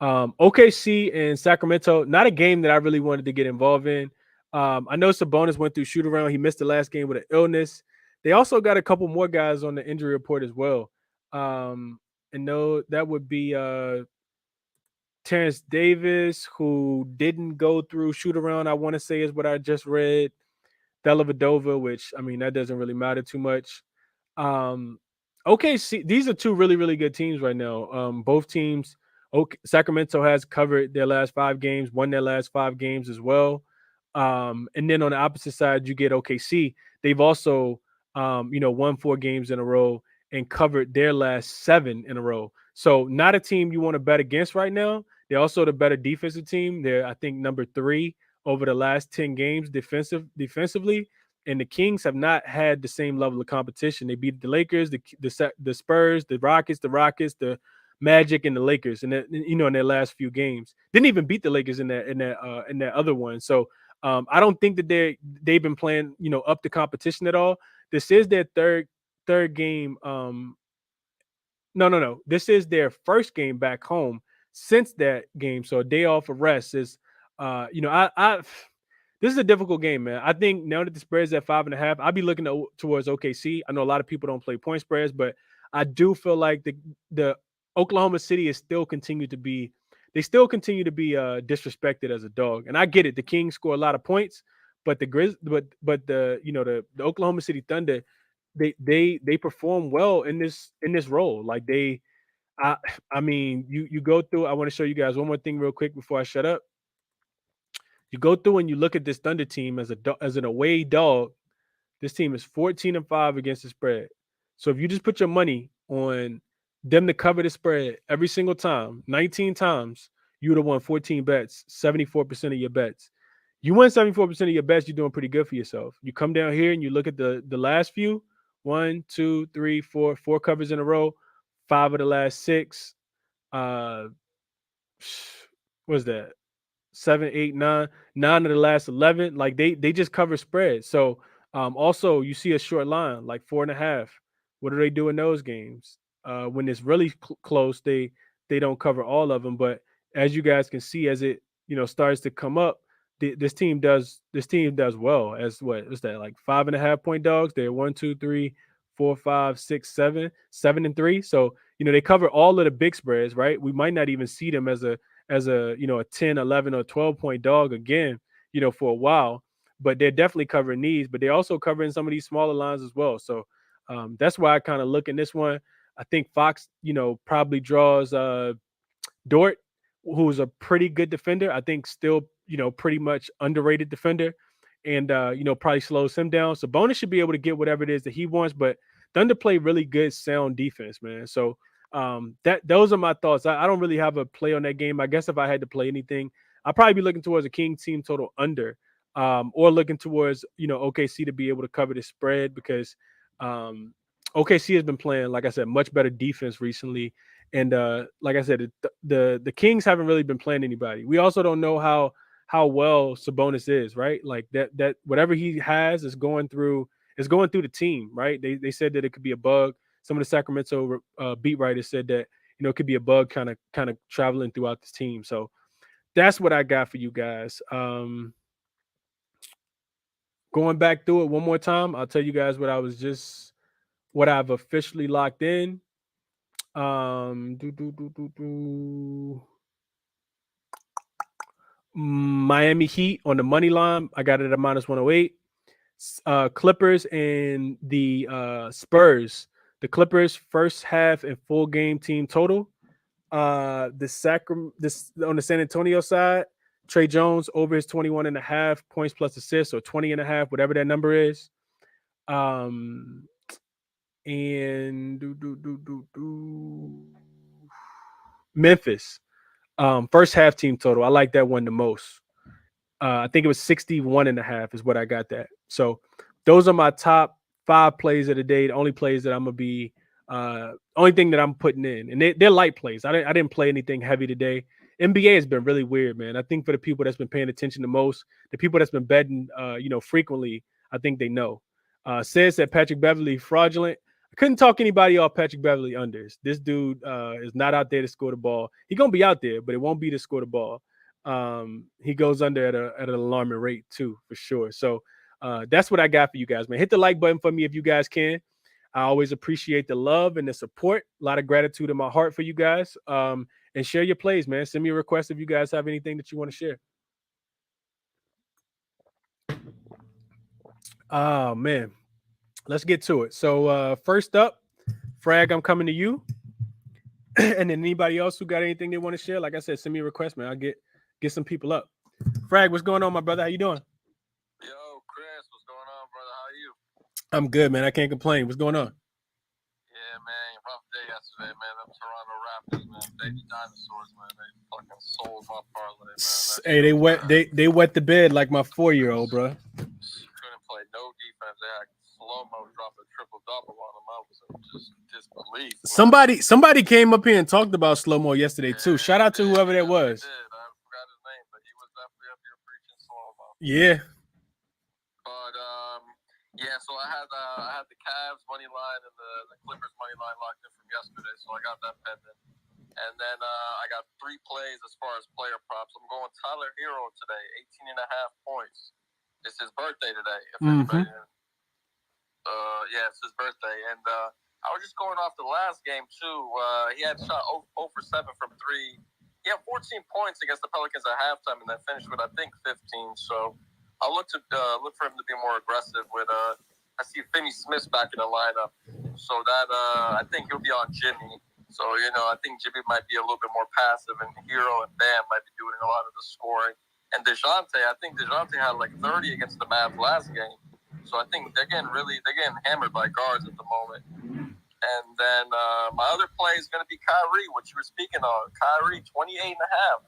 OKC and Sacramento, not a game that I really wanted to get involved in. I know Sabonis went through shoot around. He missed the last game with an illness. They also got a couple more guys on the injury report as well. And no, that would be Terrence Davis, who didn't go through shoot around, I want to say is what I just read. Dellavedova, which that doesn't really matter too much. OKC, these are two really, really good teams right now. Both teams, Sacramento has covered their last 5 games, won their last 5 games as well. And then on the opposite side, you get OKC. They've also, won 4 games in a row and covered their last 7 in a row. So not a team you want to bet against right now. They're also the better defensive team. They're, I think, number 3 over the last 10 games defensively. And the Kings have not had the same level of competition. They beat the Lakers, the Spurs, the Rockets, the Magic, and the Lakers, and in their last few games. Didn't even beat the Lakers in that other one. So I don't think that they've been playing up the competition at all. This is their third game. No. This is their first game back home since that game. So a day off of rest is, this is a difficult game, man. I think now that the spread is at 5.5, I'll be looking towards OKC. I know a lot of people don't play point spreads, but I do feel like the Oklahoma City still continue to be disrespected as a dog. And I get it. The Kings score a lot of points, but the Oklahoma City Thunder, they perform well in this role. Like you go through. I want to show you guys one more thing real quick before I shut up. You go through and you look at this Thunder team as an away dog. This team is 14-5 against the spread. So if you just put your money on them to cover the spread every single time, 19 times, you would have won 14 bets, 74% of your bets. You win 74% of your bets, you're doing pretty good for yourself. You come down here and you look at the last few, 1, 2, 3, 4 covers in a row, 5 of the last 6. What's that? 7, 8, 9 of the last 11. Like they just cover spreads. So also you see a short line like 4.5. What do they do in those games? When it's really close, they don't cover all of them. But as you guys can see, as it starts to come up, this team does well. As what is that, like 5.5 point dogs? They're 1, 2, 3, 4, 5, 6, 7, 7 and 3. So they cover all of the big spreads, right? We might not even see them as a a 10, 11, or 12 point dog again, for a while. But they're definitely covering these, but they're also covering some of these smaller lines as well. So that's why I kind of look in this one. I think Fox, probably draws Dort, who's a pretty good defender. I think still, pretty much underrated defender, and probably slows him down. So Bonus should be able to get whatever it is that he wants, but Thunder play really good sound defense, man. So that those are my thoughts. I don't really have a play on that game. I guess if I had to play anything, I'd probably be looking towards a King team total under, or looking towards OKC to be able to cover the spread, because OKC has been playing, like I said, much better defense recently. And like I said, the Kings haven't really been playing anybody. We also don't know how well Sabonis is, right? Like that whatever he has is going through the team, right? They said that it could be a bug. Some of the Sacramento beat writers said that it could be a bug kind of traveling throughout this team. So that's what I got for you guys. Going back through it one more time, I'll tell you guys what I've officially locked in. Miami Heat on the money line, I got it at -108. Clippers and the Spurs. The Clippers first half and full game team total. On the San Antonio side, Trey Jones over his 21.5 points plus assists, or 20.5, whatever that number is. And Memphis, first half team total. I like that one the most. I think it was 61.5 is what I got that. So those are my top 5 plays of the day. The only plays that I'm gonna be, only thing that I'm putting in, and they're light plays. I didn't play anything heavy today. NBA has been really weird, man. I think for the people that's been paying attention the most, the people that's been betting, frequently, I think they know. Says that Patrick Beverley fraudulent. I couldn't talk anybody off Patrick Beverley unders. This dude is not out there to score the ball. He's gonna be out there, but it won't be to score the ball. He goes under at an alarming rate too, for sure. So that's what I got for you guys, man. Hit the like button for me if you guys can. I always appreciate the love and the support. A lot of gratitude in my heart for you guys. And share your plays, man. Send me a request if you guys have anything that you want to share. Oh man, let's get to it. So first up, Frag, I'm coming to you. And then anybody else who got anything they want to share, like I said, send me a request, man. I'll get some people up. Frag, what's going on, my brother? How you doing? Yo, Chris, what's going on, brother? How are you? I'm good, man. I can't complain. What's going on? Yeah, man. Rough day yesterday, man. Them Toronto Raptors, man. Baby dinosaurs, man. They fucking sold my parlay, man. Hey, they wet the bed like my 4-year-old, bro. Couldn't play no defense. They had slow-mo drop a triple-double on them. I was in just disbelief. Somebody came up here and talked about slow-mo yesterday, too. Shout out to whoever that was. I forgot his name, but he was definitely up here preaching slow-mo. Yeah. But, yeah, so I had the Cavs money line and the Clippers money line locked in from yesterday, so I got that pending. And then I got 3 plays as far as player props. I'm going Tyler Hero today, 18.5 points. It's his birthday today. If anybody, yeah, it's his birthday. And I was just going off the last game too. He had shot 0 for 7 from 3. He had 14 points against the Pelicans at halftime, and then finished with I think 15. So I'll look for him to be more aggressive. With I see Finney Smith back in the lineup, so that I think he'll be on Jimmy. So I think Jimmy might be a little bit more passive, and Hero and Bam might be doing a lot of the scoring. And DeJounte, I think DeJounte had like 30 against the Mavs last game. So I think they're getting hammered by guards at the moment. And then my other play is going to be Kyrie, which you were speaking on. Kyrie, 28.5.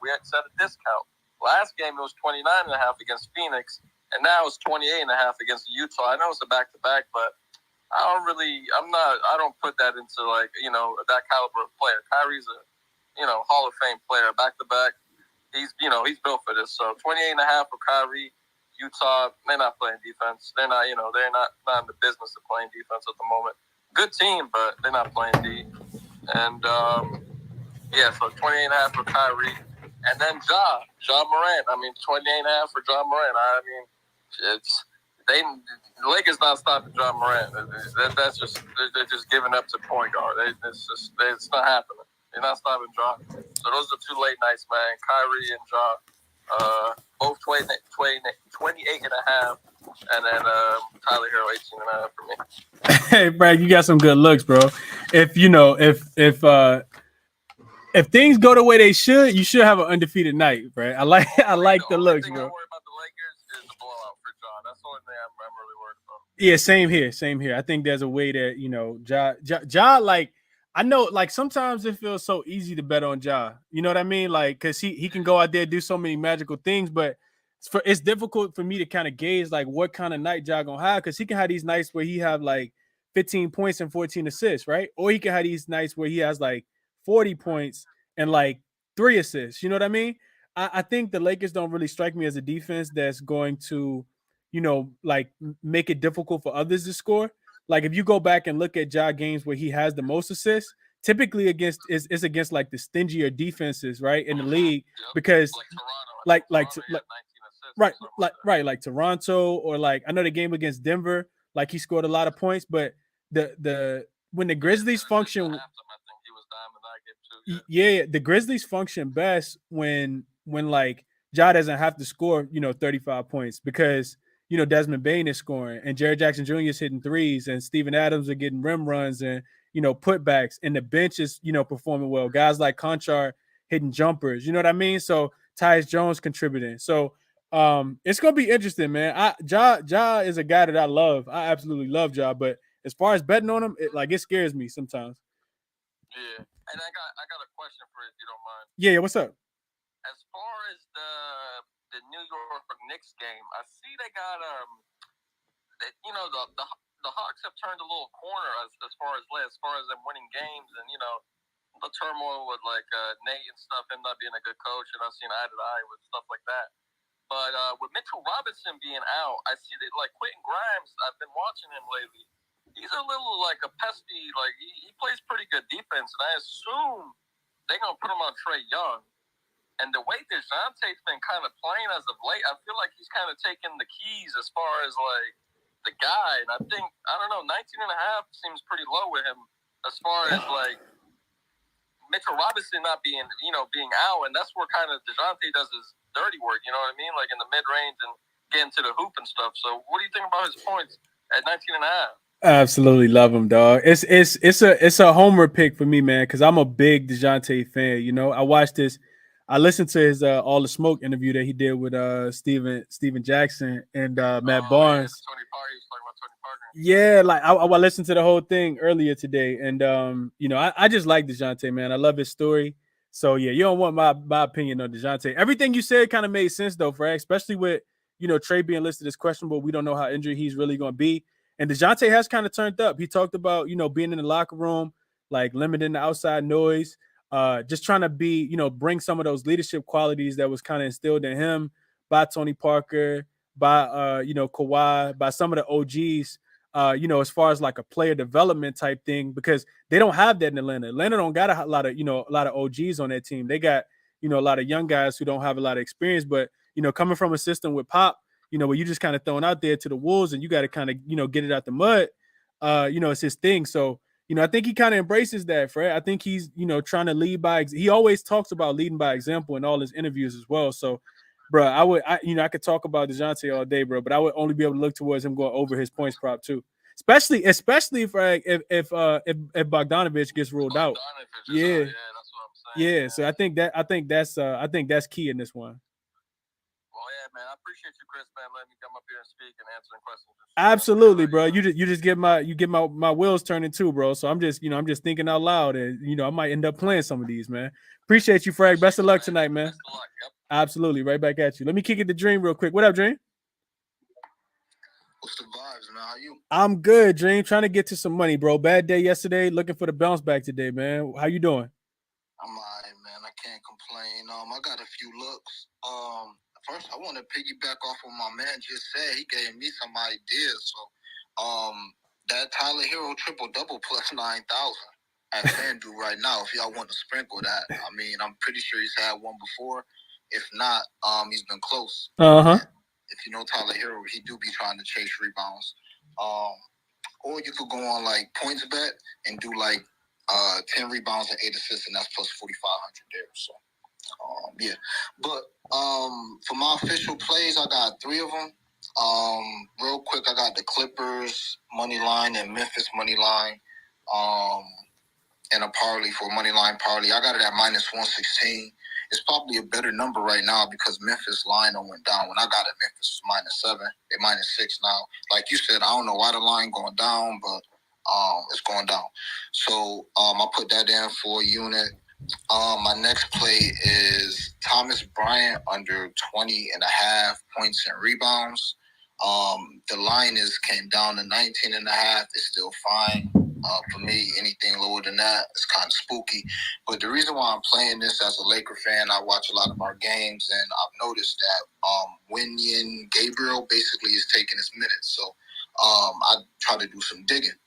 We had set a discount. Last game, it was 29.5 against Phoenix, and now it's 28.5 against Utah. I know it's a back-to-back, but I don't put that into that caliber of player. Kyrie's a, Hall of Fame player, back-to-back. He's built for this. So 28.5 for Kyrie. Utah, they're not playing defense. They're not in the business of playing defense at the moment. Good team, but they're not playing D. And, so 28.5 for Kyrie. And then Ja Morant. I mean, 28.5 for Ja Morant. I mean, the Lakers not stopping John Morant. That's just they're just giving up to point guard. It's not happening. They're not stopping John. So those are 2 late nights, man. Kyrie and John, both 28 and a half, and then Tyler Hero 18 and a half for me. Hey, Brad, you got some good looks, bro. If if things go the way they should, you should have an undefeated night, right? I like the looks, bro. I worry about the Lakers is the blowout for John. That's the only thing I'm really worried about. Yeah, same here. I think there's a way that Ja, like I know, like sometimes it feels so easy to bet on Ja. You know what I mean? Like, cause he can go out there do so many magical things, but it's difficult for me to kind of gauge like what kind of night Ja gonna have, because he can have these nights where he have like 15 points and 14 assists, right? Or he can have these nights where he has like 40 points and like 3 assists. You know what I mean? I think the Lakers don't really strike me as a defense that's going to, like make it difficult for others to score. Like if you go back and look at Ja games where he has the most assists, typically against is against like the stingier defenses, right, in the league, because like like Toronto, or like I know the game against Denver, like he scored a lot of points, but the when the Grizzlies function, yeah, the Grizzlies function best when like Ja doesn't have to score 35 points, because Desmond Bane is scoring and Jared Jackson Jr. is hitting threes and Steven Adams are getting rim runs and putbacks, and the bench is performing well. Guys like Conchar hitting jumpers, you know what I mean? So Tyus Jones contributing. So it's gonna be interesting, man. Ja is a guy that I love. I absolutely love Ja, but as far as betting on him, it scares me sometimes. Yeah, and I got a question for you, if you don't mind. Yeah, what's up? As far as the New York Knicks game, I see they got the Hawks have turned a little corner as far as them winning games, and the turmoil with like Nate and stuff, him not being a good coach, and I've seen eye to eye with stuff like that. But with Mitchell Robinson being out, I see that like Quentin Grimes, I've been watching him lately. He's a little like a pesky, like he plays pretty good defense, and I assume they're gonna put him on Trae Young. And the way DeJounte's been kind of playing as of late, I feel like he's kind of taking the keys as far as like the guy. And I think, I don't know, 19 and a half seems pretty low with him as far as like Mitchell Robinson not being out. And that's where kind of DeJounte does his dirty work, you know what I mean? Like in the mid range and getting to the hoop and stuff. So what do you think about his points at 19 and a half? I absolutely love him, dog. It's a homer pick for me, man, because I'm a big DeJounte fan. I watched this. I listened to his All the Smoke interview that he did with Steven Jackson and Matt Barnes. Yeah, like I listened to the whole thing earlier today, and I just like DeJounte, man. I love his story. So yeah, you don't want my opinion on DeJounte. Everything you said kind of made sense though, Fred, especially with Trae being listed as questionable. We don't know how injured he's really going to be. And DeJounte has kind of turned up. He talked about, being in the locker room, like limiting the outside noise, just trying to be, bring some of those leadership qualities that was kind of instilled in him by Tony Parker, by, Kawhi, by some of the OGs, as far as like a player development type thing, because they don't have that in Atlanta. Atlanta don't got a lot of OGs on their team. They got, a lot of young guys who don't have a lot of experience, but, coming from a system with Pop, where you just kind of thrown out there to the wolves and you got to kind of, get it out the mud. It's his thing. So, I think he kind of embraces that, Fred. I think he's, trying to lead by, he always talks about leading by example in all his interviews as well. So, bro, I could talk about DeJounte all day, bro, but I would only be able to look towards him going over his points prop too. Especially if Bogdanovich gets ruled out. Yeah. That's what I'm saying. Yeah. So I think that's key in this one. Man, I appreciate you, Chris, man, letting me come up here and speak and answering questions. Absolutely, bro. You just get my wheels turning too, bro. So I'm just thinking out loud, and I might end up playing some of these, man. Appreciate you, Frank. Best of luck tonight, man. Best of luck. Yep. Absolutely, right back at you. Let me kick it to Dream real quick. What up, Dream? What's the vibes, man? How you? I'm good, Dream. Trying to get to some money, bro. Bad day yesterday. Looking for the bounce back today, man. How you doing? I'm alright, man. I can't complain. I got a few looks. First, I want to piggyback off what my man just said. He gave me some ideas. So, that Tyler Hero triple-double plus 9,000 at FanDuel right now, if y'all want to sprinkle that. I mean, I'm pretty sure he's had one before. If not, he's been close. Uh-huh. If You know, Tyler Hero, he do be trying to chase rebounds. Or you could go on like points bet and do like 10 rebounds and 8 assists, and that's plus 4,500 there. So yeah. But for my official plays, I got 3 of them. Real quick, I got the Clippers money line and Memphis money line. And a parlay for money line parlay. I got it at minus 116. It's probably a better number right now because Memphis line went down. When I got it, Memphis was minus 7. They're minus 6 now. Like you said, I don't know why the line going down, but it's going down. So I put that in for a unit. My next play is Thomas Bryant under 20.5 points and rebounds. The line came down to 19.5. It's still fine. For me, anything lower than that is kind of spooky. But the reason why I'm playing this as a Laker fan, I watch a lot of our games, and I've noticed that Wenyen Gabriel basically is taking his minutes. So I try to do some digging.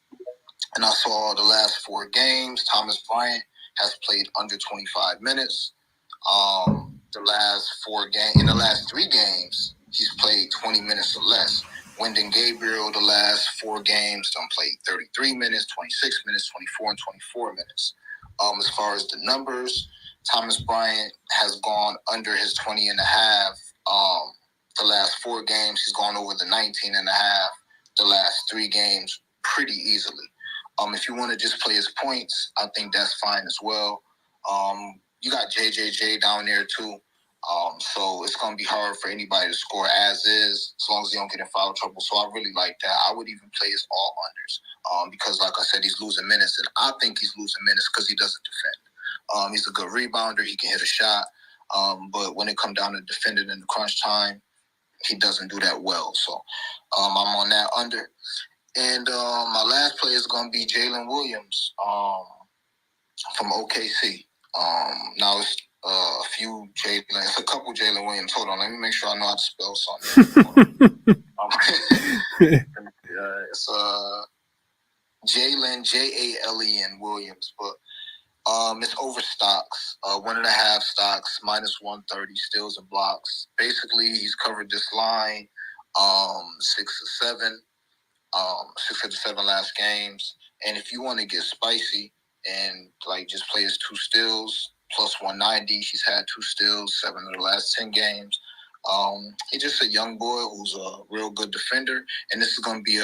And I saw the last 4 games, Thomas Bryant has played under 25 minutes. The last 3 games, he's played 20 minutes or less. Wenyen Gabriel, the last 4 games, played 33 minutes, 26 minutes, 24, and 24 minutes. As far as the numbers, Thomas Bryant has gone under his 20.5. The last 4 games, he's gone over the 19.5. The last 3 games, pretty easily. If you want to just play his points, I think that's fine as well. You got JJJ down there too. So it's going to be hard for anybody to score as is, as long as you don't get in foul trouble. So I really like that. I would even play his all unders because, like I said, he's losing minutes. And I think he's losing minutes because he doesn't defend. He's a good rebounder. He can hit a shot. But when it comes down to defending in the crunch time, he doesn't do that well. So I'm on that under. And my last play is going to be Jalen Williams from OKC. Now it's it's a couple Jalen Williams. Hold on, let me make sure I know how to spell something. It's Jalen, Jalen Williams, but it's over stocks. 1.5 stocks, minus 130 steals and blocks. Basically, he's covered this line 6 or 7. 6 of the 7 last games. And if you want to get spicy and like just play his 2 steals plus 190, he's had 2 steals 7 of the last 10 games. He's just a young boy who's a real good defender, and this is going to be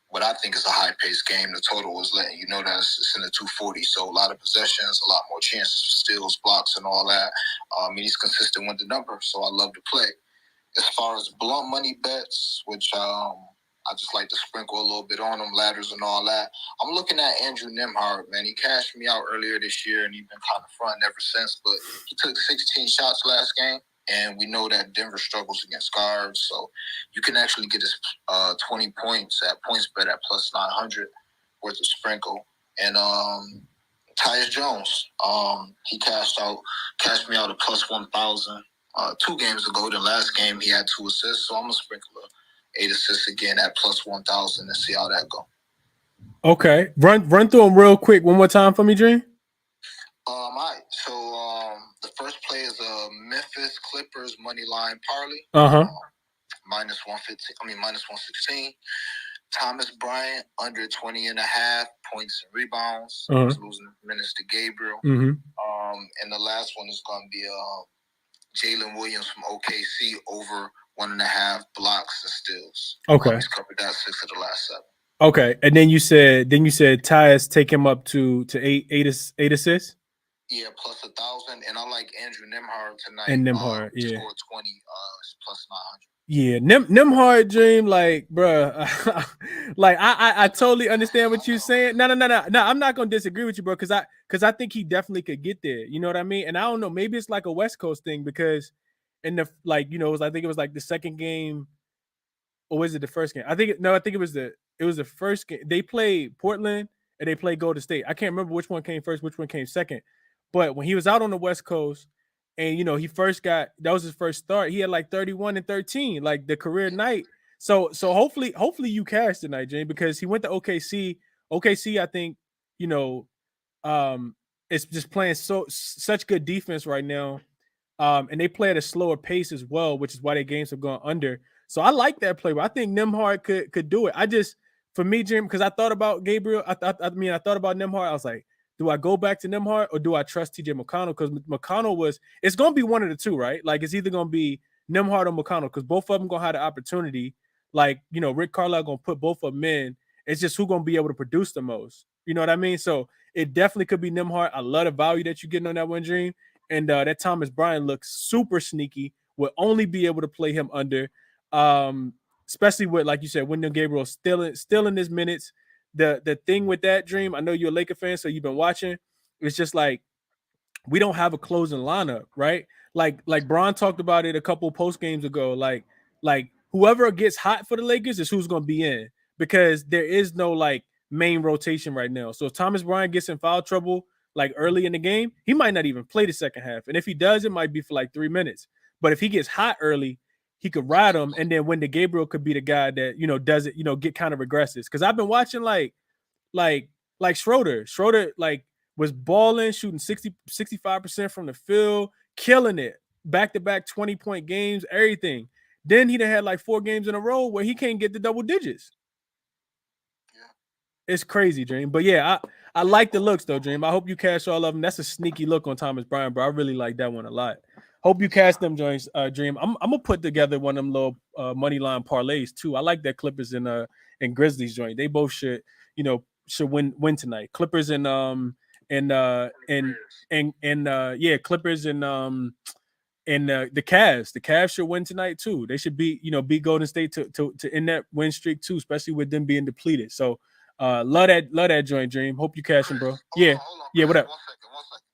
what I think is a high-paced game. The total is letting you know that it's in the 240, so a lot of possessions, a lot more chances for steals, blocks, and all that. And he's consistent with the number, so I love to play. As far as blunt money bets, which I just like to sprinkle a little bit on them, ladders and all that. I'm looking at Andrew Nembhard, man. He cashed me out earlier this year, and he's been kind of fronting ever since. But he took 16 shots last game, and we know that Denver struggles against guards. So you can actually get his 20 points at PointsBet at plus 900 worth of sprinkle. And Tyus Jones, he cashed me out at plus 1,000 2 games ago. The last game, he had 2 assists, so I'm going to sprinkle 8 assists again at plus 1,000 and see how that go. Okay. Run through them real quick one more time for me, Dream. All right. So the first play is a Memphis Clippers money line parlay. Minus 116. Thomas Bryant under 20.5 points and rebounds. He's losing minutes to Gabriel. And the last one is going to be Jalen Williams from OKC over 1.5 blocks and steals. Okay. He's covered that 6 of the last 7. Okay. And then you said Tyus take him up to 8 assists? Yeah, plus 1,000. And I like Andrew Nembhard tonight. And Nembhard, yeah. Scored 20, plus 900. Yeah, Nembhard, Dream, like, bruh, like I totally understand what you're saying. No, I'm not gonna disagree with you, bro, because I think he definitely could get there. You know what I mean? And I don't know, maybe it's like a West Coast thing because in the I think it was like the second game, or was it the first game? I think it was the first game. They played Portland and they played Golden State. I can't remember which one came first, which one came second. But when he was out on the West Coast. And he that was his first start. He had like 31 and 13, like the career night. So hopefully you cash tonight, Jane, because he went to OKC. OKC, I think, it's just playing such good defense right now. And they play at a slower pace as well, which is why their games have gone under. So I like that play. But I think Nembhard could do it. For me, Jim, because I thought about Gabriel. I thought about Nembhard. I was like, do I go back to Nembhard or do I trust TJ McConnell? Because McConnell it's going to be one of the two, right? Like it's either going to be Nembhard or McConnell because both of them going to have the opportunity. Like, Rick Carlisle going to put both of them in. It's just who's going to be able to produce the most. You know what I mean? So it definitely could be Nembhard. I love the value that you're getting on that one, Dream. And that Thomas Bryant looks super sneaky. Will only be able to play him under, especially with, like you said, Wyndham Gabriel still in his minutes. The thing with that, Dream, I know you're a Laker fan, so you've been watching. It's just like we don't have a closing lineup, right? Like Bron talked about it a couple post games ago. Like whoever gets hot for the Lakers is who's going to be in because there is no like main rotation right now. So if Thomas Bryant gets in foul trouble like early in the game, he might not even play the second half. And if he does, it might be for like 3 minutes. But if he gets hot early, he could ride him. And then Wyndham Gabriel could be the guy that, does it, get kind of regresses. Because I've been watching like Schroeder. Schroeder like was balling, shooting 65% from the field, killing it. Back-to-back 20-point games, everything. Then he done had like 4 games in a row where he can't get the double digits. It's crazy, Dream. But yeah, I like the looks though, Dream. I hope you cash all of them. That's a sneaky look on Thomas Bryant, bro. I really like that one a lot. Hope you cash them joints, Dream. I'm gonna put together one of them little money line parlays too. I like that Clippers and Grizzlies joint. They both should win tonight. Clippers and Clippers and the Cavs. The Cavs should win tonight too. They should beat Golden State to end that win streak too, especially with them being depleted. So love that joint, Dream. Hope you cash them, bro. Hold on, what up? 1 second.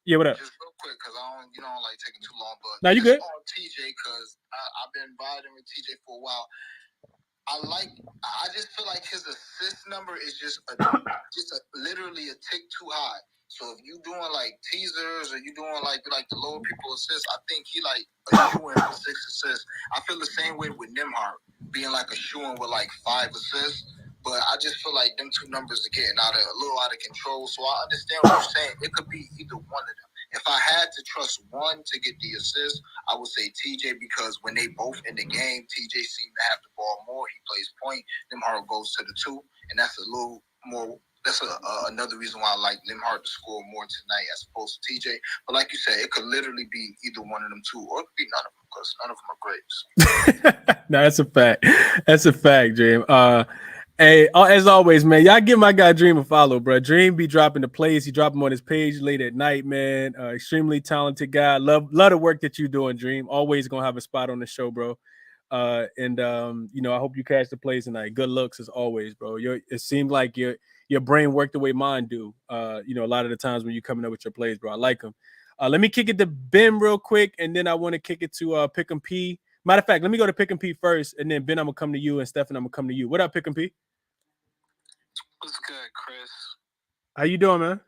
Yeah, what up? Just real quick, because I don't like taking too long, but no, you good? On TJ, because I've been riding with TJ for a while. I just feel like his assist number is just literally a tick too high. So if you doing like teasers or you doing like the lower people assists, I think he like a shoe-in for 6 assists. I feel the same way with Nembhard being like a shoe-in with like 5 assists. But I just feel like them two numbers are getting a little out of control. So I understand what you're saying. It could be either one of them. If I had to trust one to get the assist, I would say TJ because when they both in the game, TJ seems to have the ball more. He plays point. Nembhard goes to the 2, and that's a little more. That's another reason why I like Nembhard to score more tonight as opposed to TJ. But like you said, it could literally be either one of them two, or it could be none of them because none of them are greats. No, that's a fact. That's a fact, Dream. Hey, as always, man, y'all give my guy Dream a follow, bro. Dream be dropping the plays. He drop them on his page late at night, man. Extremely talented guy. Love the work that you doing, Dream. Always gonna have a spot on the show, bro. I hope you catch the plays tonight. Good looks as always, bro. It seemed like your brain worked the way mine do. A lot of the times when you coming up with your plays, bro. I like them. Let me kick it to Ben real quick, and then I want to kick it to Pick 'em P. Matter of fact, let me go to Pick 'em P first, and then Ben, I'm gonna come to you, and Stefan, I'm gonna come to you. What up, Pick 'em P? What's good, Chris? How you doing, man?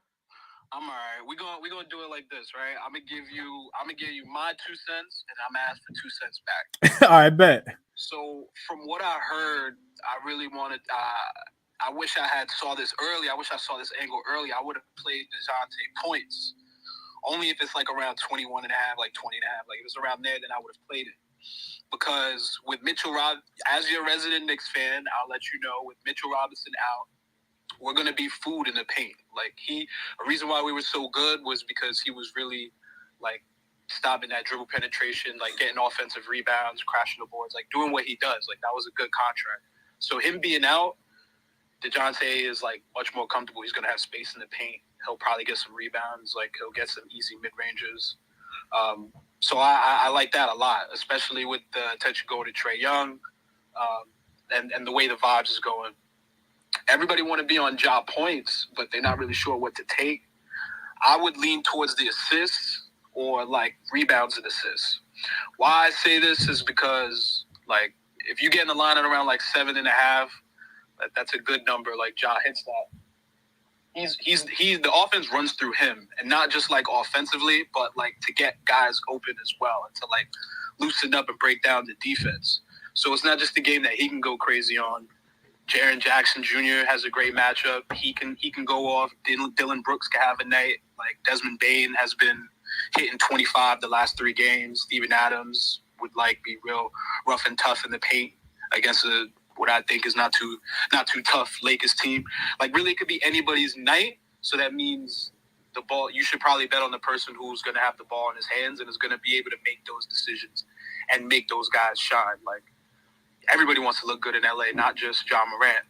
I'm all right. We're gonna do it like this, right? I'm gonna give you my 2 cents, and I'm gonna ask for 2 cents back. All right, bet. So from what I heard, I really wanted. I wish I had saw this early. I wish I saw this angle early. I would have played DeJounte points. Only if it's like around 21 and a half, like 20 and a half. Like if it's around there, then I would have played it. Because with Mitchell Robinson, as your resident Knicks fan, I'll let you know, with Mitchell Robinson out, we're going to be food in the paint. Like a reason why we were so good was because he was really like stopping that dribble penetration, like getting offensive rebounds, crashing the boards, like doing what he does. Like that was a good contract. So him being out, DeJounte is like much more comfortable. He's going to have space in the paint. He'll probably get some rebounds. Like he'll get some easy mid-ranges. So I like that a lot, especially with the attention going to Trae Young and the way the vibes is going. Everybody want to be on job points, but they're not really sure what to take. I would lean towards the assists or like rebounds and assists. Why I say this is because like if you get in the line at around like 7.5, that's a good number. Like Ja hits that. He's the offense runs through him, and not just like offensively, but like to get guys open as well and to like loosen up and break down the defense. So it's not just a game that he can go crazy on. Jaren Jackson Jr. has a great matchup. He can go off. Dylan Brooks can have a night. Like Desmond Bane has been hitting 25 the last 3 games. Steven Adams would be real rough and tough in the paint against what I think is not too tough Lakers team. Really, it could be anybody's night. So that means the ball. You should probably bet on the person who's going to have the ball in his hands and is going to be able to make those decisions and make those guys shine. Everybody wants to look good in LA, not just John Morant.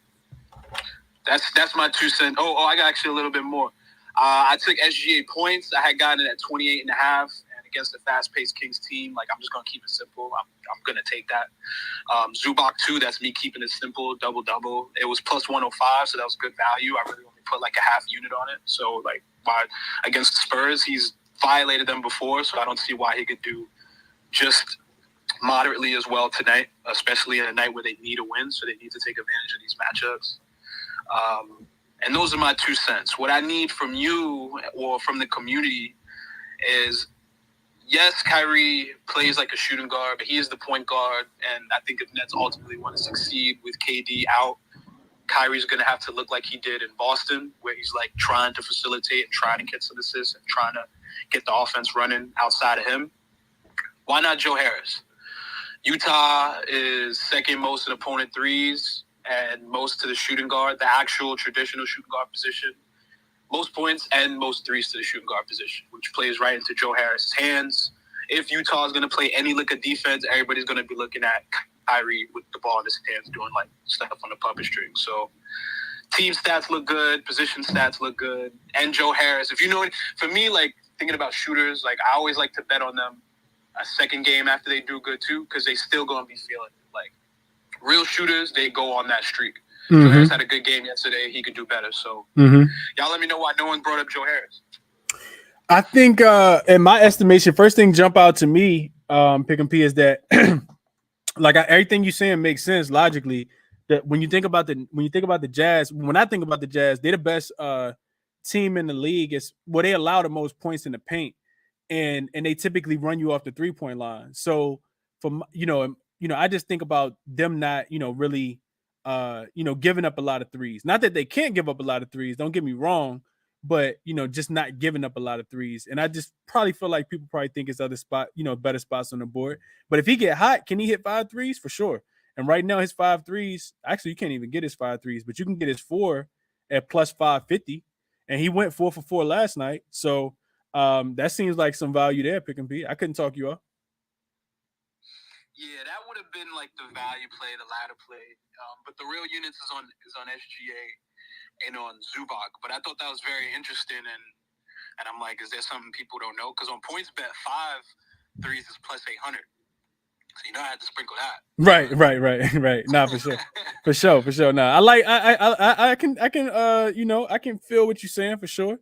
That's my 2 cents. Oh, I got actually a little bit more. I took SGA points. I had gotten it at 28.5, and against a fast-paced Kings team, I'm just gonna keep it simple. I'm gonna take that. Zubac 2, that's me keeping it simple, double. It was plus 105, so that was good value. I really only put a half unit on it. So against the Spurs, he's violated them before, so I don't see why he could do just moderately as well tonight, especially in a night where they need a win, so they need to take advantage of these matchups. And those are my 2 cents. What I need from you or from the community is, yes, Kyrie plays like a shooting guard, but he is the point guard. And I think if Nets ultimately want to succeed with KD out, Kyrie's going to have to look like he did in Boston, where he's trying to facilitate and trying to get some assists and trying to get the offense running outside of him. Why not Joe Harris? Utah is second most in opponent threes and most to the shooting guard, the actual traditional shooting guard position. Most points and most threes to the shooting guard position, which plays right into Joe Harris's hands. If Utah is going to play any lick of defense, everybody's going to be looking at Kyrie with the ball in his hands doing stuff on the puppet string. So team stats look good, position stats look good, and Joe Harris. If you know it, for me, thinking about shooters, I always like to bet on them a second game after they do good too, because they still going to be feeling it. Real shooters, they go on that streak. Mm-hmm. Joe Harris had a good game yesterday. He could do better. So y'all let me know why no one brought up Joe Harris. I think in my estimation, first thing jump out to me, Pick and P, is that everything you're saying makes sense logically. That when you think about the Jazz, when I think about the Jazz, they're the best team in the league. They allow the most points in the paint, and they typically run you off the 3-point line. So from I just think about them not really giving up a lot of threes. Not that they can't give up a lot of threes. Don't get me wrong. But just not giving up a lot of threes, and I just probably feel like people probably think it's better spots on the board. But if he get hot, can he hit 5 threes for sure? And right now his 5 threes, actually you can't even get his 5 threes, but you can get his 4 at plus 550, and he went 4 for 4 last night. So that seems like some value there, Pick and P. I couldn't talk you up. Yeah, that would have been the value play, the ladder play. But the real units is on SGA. And on Zubac, but I thought that was very interesting, and I'm is there something people don't know? Because on points bet 5 threes is plus 800, so I had to sprinkle that. Right. Nah, for sure. Nah, I can feel what you're saying for sure.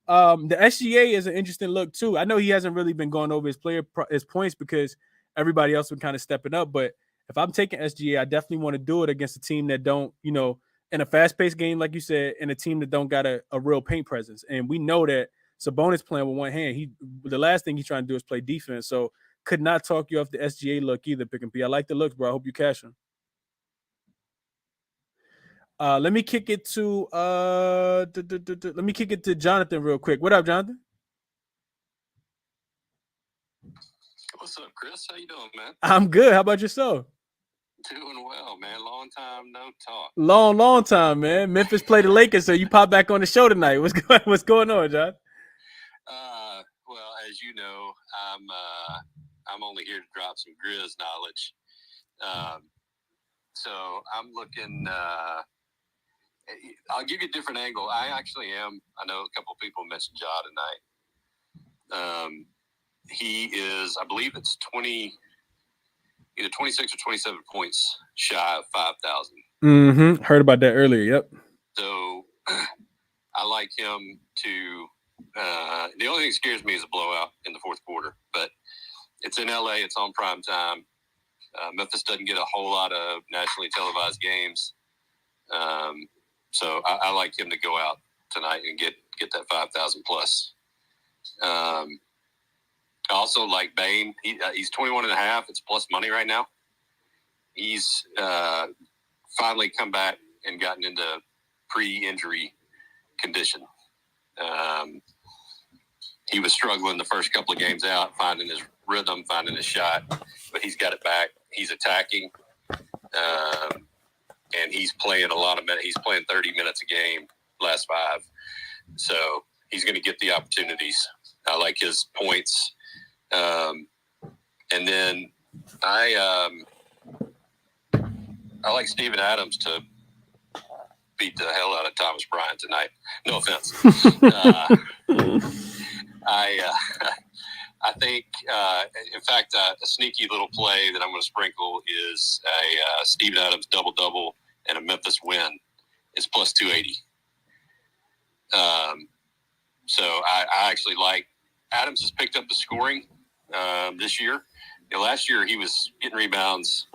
The SGA is an interesting look too. I know he hasn't really been going over his points because everybody else been kind of stepping up, but if I'm taking SGA, I definitely want to do it against a team that don't, in a fast-paced game, like you said, and a team that don't got a real paint presence. And we know that Sabonis playing with one hand. The last thing he's trying to do is play defense. So could not talk you off the SGA look either, Pick and P. I like the looks, bro. I hope you cash them. Let me kick it to Jonathan real quick. What up, Jonathan? What's up, Chris? How you doing, man? I'm good. How about yourself? Doing well, man. Long time no talk. Long time, man. Memphis played the Lakers, so you pop back on the show tonight. What's going on, John? Well, as you know, I'm only here to drop some Grizz knowledge. So I'm looking. I'll give you a different angle. I actually am. I know a couple of people mentioned Ja tonight. He is, I believe it's either 26 or 27 points shy of 5,000. Heard about that earlier. Yep. So I like him to. The only thing that scares me is a blowout in the fourth quarter, but it's in LA. It's on prime time. Memphis doesn't get a whole lot of nationally televised games. So I like him to go out tonight and get that 5,000 plus. I also like Bane. He's 21.5. It's plus money right now. He's finally come back and gotten into pre-injury condition. he was struggling the first couple of games out, finding his rhythm, finding his shot, but he's got it back. He's attacking, and he's playing a lot of minutes. He's playing 30 minutes a game last 5. So he's going to get the opportunities. I like his points. And then I like Steven Adams to beat the hell out of Thomas Bryant tonight. No offense. I think, in fact, a sneaky little play that I'm going to sprinkle is a Steven Adams double-double and a Memphis win. It's plus 280. So I actually like Adams has picked up the scoring this year. Last year he was getting rebounds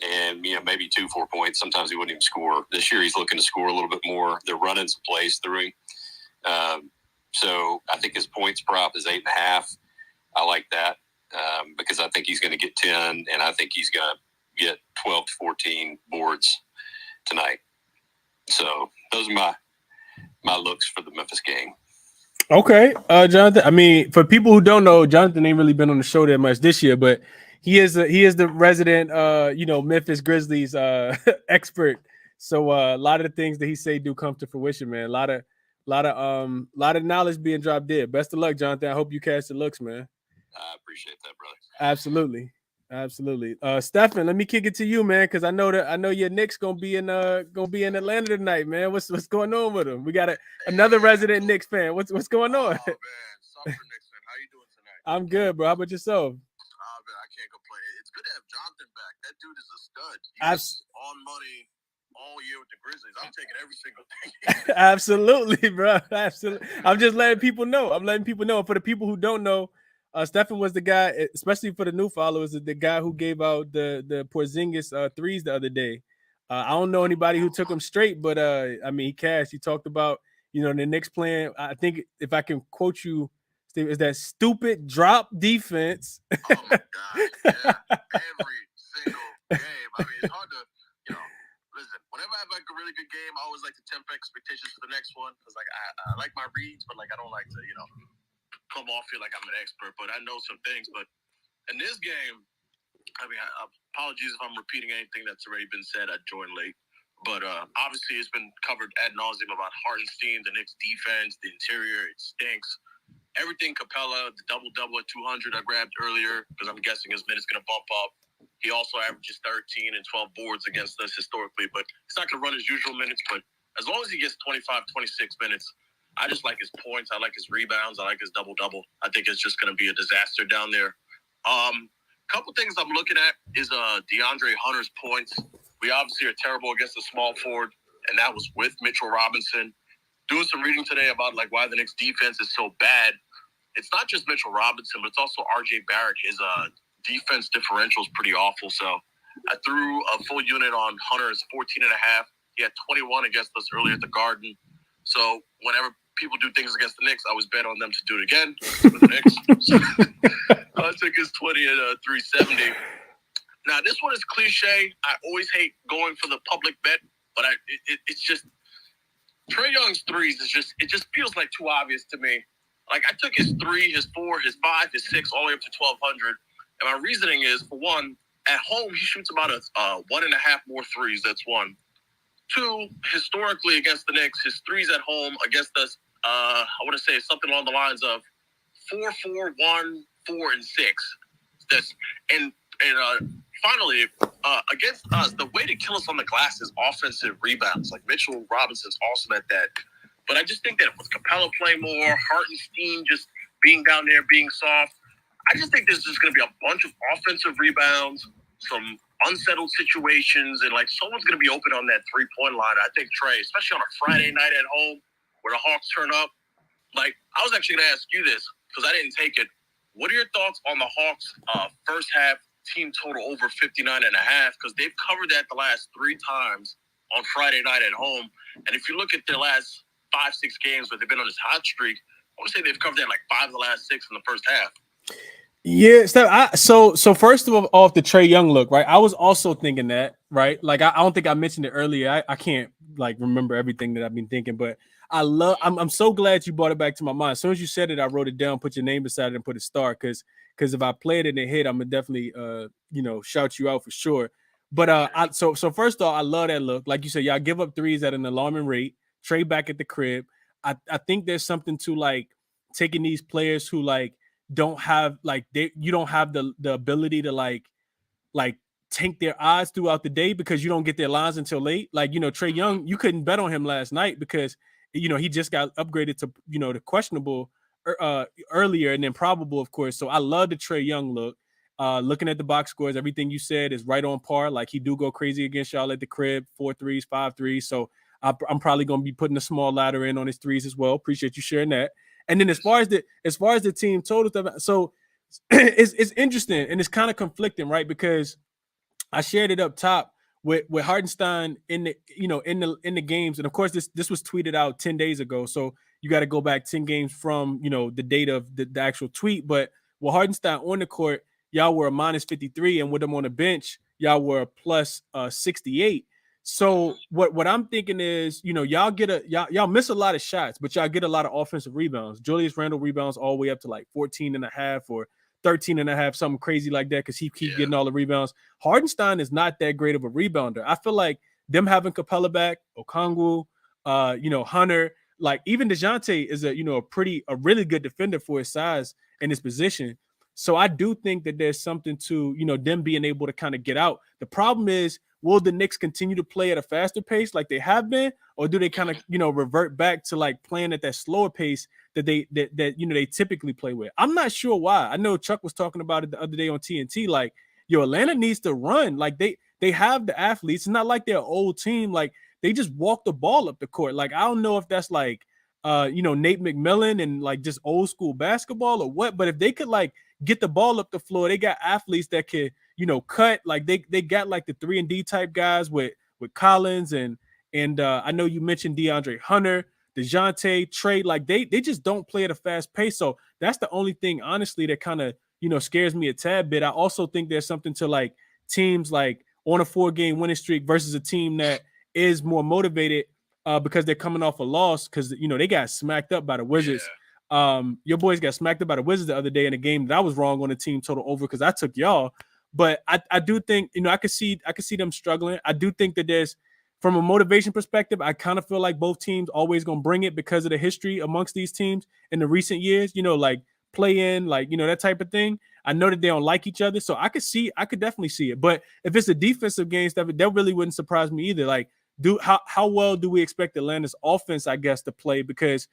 and maybe 2-4 points. Sometimes he wouldn't even score. This year he's looking to score a little bit more. They're running some plays through him. So I think his points prop is 8.5. I like that because I think he's going to get 10, and I think he's going to get 12 to 14 boards tonight. So those are my looks for the Memphis game. Okay, Jonathan. I mean, for people who don't know, Jonathan ain't really been on the show that much this year, but he is the resident, Memphis Grizzlies expert. So a lot of the things that he say do come to fruition, man. A lot of knowledge being dropped there. Best of luck, Jonathan. I hope you catch the looks, man. I appreciate that, brother. Absolutely. Stephen, let me kick it to you, man, because I know your Knicks gonna be in Atlanta tonight, man. What's going on with them? We got another resident Knicks fan. What's going on? Oh man, suffer Knicks fan. How you doing tonight? I'm good, bro. How about yourself? Oh man, I can't complain. It's good to have Jonathan back. That dude is a stud. He's on money all year with the Grizzlies. I'm taking every single thing. Absolutely, bro. Absolutely. I'm just letting people know. For the people who don't know, Stephen was the guy, especially for the new followers, the guy who gave out the Porzingis threes the other day. I don't know anybody who took them straight, but I mean, he cashed. He talked about the Knicks playing. I think if I can quote you, Steve, is that stupid drop defense. Oh my God! Yeah, every single game. I mean, it's hard to listen. Whenever I have like a really good game, I always like to temper expectations for the next one because like I like my reads, but like I don't like to come off here like I'm an expert, but I know some things. But in this game, I mean, apologies if I'm repeating anything that's already been said. I joined late. But obviously it's been covered ad nauseum about Hartenstein, the Knicks defense, the interior. It stinks. Everything Capella, the double-double at 200 I grabbed earlier because I'm guessing his minutes going to bump up. He also averages 13 and 12 boards against us historically, but he's not going to run his usual minutes. But as long as he gets 25, 26 minutes, I just like his points. I like his rebounds. I like his double-double. I think it's just going to be a disaster down there. Couple things I'm looking at is DeAndre Hunter's points. We obviously are terrible against the small forward, and that was with Mitchell Robinson. Doing some reading today about like why the Knicks defense is so bad. It's not just Mitchell Robinson, but it's also RJ Barrett. His defense differential is pretty awful. So I threw a full unit on Hunter's 14.5. He had 21 against us earlier at the Garden. So whenever people do things against the Knicks, I always bet on them to do it again with the Knicks. So I took his 20 at 370. Now, this one is cliche. I always hate going for the public bet, but it's just Trae Young's threes it just feels like too obvious to me. Like I took his 3, his 4, his 5, his 6, all the way up to 1,200. And my reasoning is, for one, at home he shoots about a 1.5 more threes. That's one. 2, historically against the Knicks, his threes at home against us, I want to say something along the lines of 4, 4, 1, 4, and 6. And finally, against us, the way to kill us on the glass is offensive rebounds. Like Mitchell Robinson's awesome at that. But I just think that with Capella playing more, Hartenstein just being down there, being soft, I just think there's just going to be a bunch of offensive rebounds, some unsettled situations, and like someone's going to be open on that 3-point line. I think Trae, especially on a Friday night at home where the Hawks turn up. Like, I was actually going to ask you this because I didn't take it. What are your thoughts on the Hawks' first half team total over 59.5? Because they've covered that the last 3 times on Friday night at home. And if you look at their last 5-6 games where they've been on this hot streak, I want to say they've covered that like 5 of the last 6 in the first half. Yeah, so first of all, off the Trae Young look, right? I was also thinking that, right? Like I don't think I mentioned it earlier. I can't like remember everything that I've been thinking, but I'm so glad you brought it back to my mind. As soon as you said it, I wrote it down, put your name beside it, and put a star. Because if I play it in the hit, I'm gonna definitely shout you out for sure. But so first off, I love that look. Like you said, y'all give up threes at an alarming rate. Trade back at the crib. I think there's something to like taking these players who like don't have like you don't have the ability to like tank their odds throughout the day because you don't get their lines until late. Like, Trae Young, you couldn't bet on him last night because, he just got upgraded to, the questionable earlier and then probable, of course. So I love the Trae Young look. Looking at the box scores, everything you said is right on par. Like he do go crazy against y'all at the crib, 4 threes, 5 threes. So I'm probably going to be putting a small ladder in on his threes as well. Appreciate you sharing that. And then as far as the team total stuff, so it's interesting and it's kind of conflicting, right? Because I shared it up top with Hartenstein in the games, and of course this was tweeted out 10 days ago, so you got to go back 10 games from the date of the actual tweet. But with Hartenstein on the court, y'all were a minus 53, and with him on the bench, y'all were a plus 68. So what I'm thinking is, y'all miss a lot of shots, but y'all get a lot of offensive rebounds. Julius Randle rebounds all the way up to like 14 and a half or 13 and a half, something crazy like that, because he keeps getting all the rebounds. Hardenstein is not that great of a rebounder. I feel like them having Capella back, Okongwu, Hunter, like even DeJounte is a really good defender for his size and his position. So I do think that there's something to, them being able to kind of get out. The problem is, will the Knicks continue to play at a faster pace like they have been, or do they kind of, revert back to like playing at that slower pace that they typically play with? I'm not sure why. I know Chuck was talking about it the other day on TNT. Like, Atlanta needs to run. Like they have the athletes. It's not like they're an old team. Like they just walk the ball up the court. Like I don't know if that's like Nate McMillan and like just old school basketball or what. But if they could like get the ball up the floor, they got athletes that could cut. Like they got like the 3-and-D type guys with Collins and I know you mentioned DeAndre Hunter, DeJounte, Trey. Like they just don't play at a fast pace. So that's the only thing, honestly, that kind of scares me a tad bit. I also think there's something to like teams like on a 4-game winning streak versus a team that is more motivated because they're coming off a loss because they got smacked up by the Wizards. Yeah. Your boys got smacked up by the Wizards the other day in a game that I was wrong on the team total over because I took y'all. But I do think I could see them struggling. I do think that there's, from a motivation perspective, I kind of feel like both teams always gonna bring it because of the history amongst these teams in the recent years. Like play in, like that type of thing. I know that they don't like each other, so I could definitely see it. But if it's a defensive game stuff, that really wouldn't surprise me either. Like, how well do we expect Atlanta's offense, I guess, to play? Because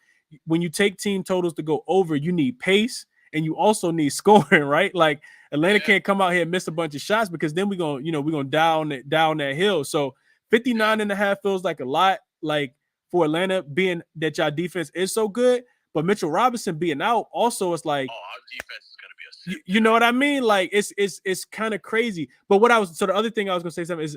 when you take team totals to go over, you need pace and you also need scoring, right? Like Atlanta can't come out here and miss a bunch of shots because then we're gonna down that hill. So 59 and a half feels like a lot, like for Atlanta, being that y'all defense is so good, but Mitchell Robinson being out also is like, our defense is gonna be you know what I mean? Like it's kind of crazy. But the other thing I was gonna say something is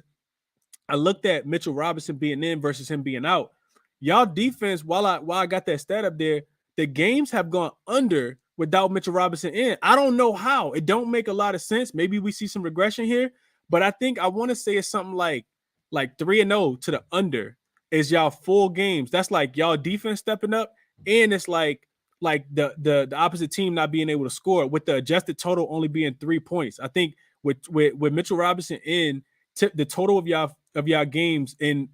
I looked at Mitchell Robinson being in versus him being out. Y'all defense, while I got that stat up there, the games have gone under without Mitchell Robinson in. I don't know how. It don't make a lot of sense. Maybe we see some regression here, but I think I want to say it's something like 3-0 to the under is y'all full games. That's like y'all defense stepping up, and it's like the opposite team not being able to score with the adjusted total only being 3 points. I think with Mitchell Robinson in, the total of y'all games in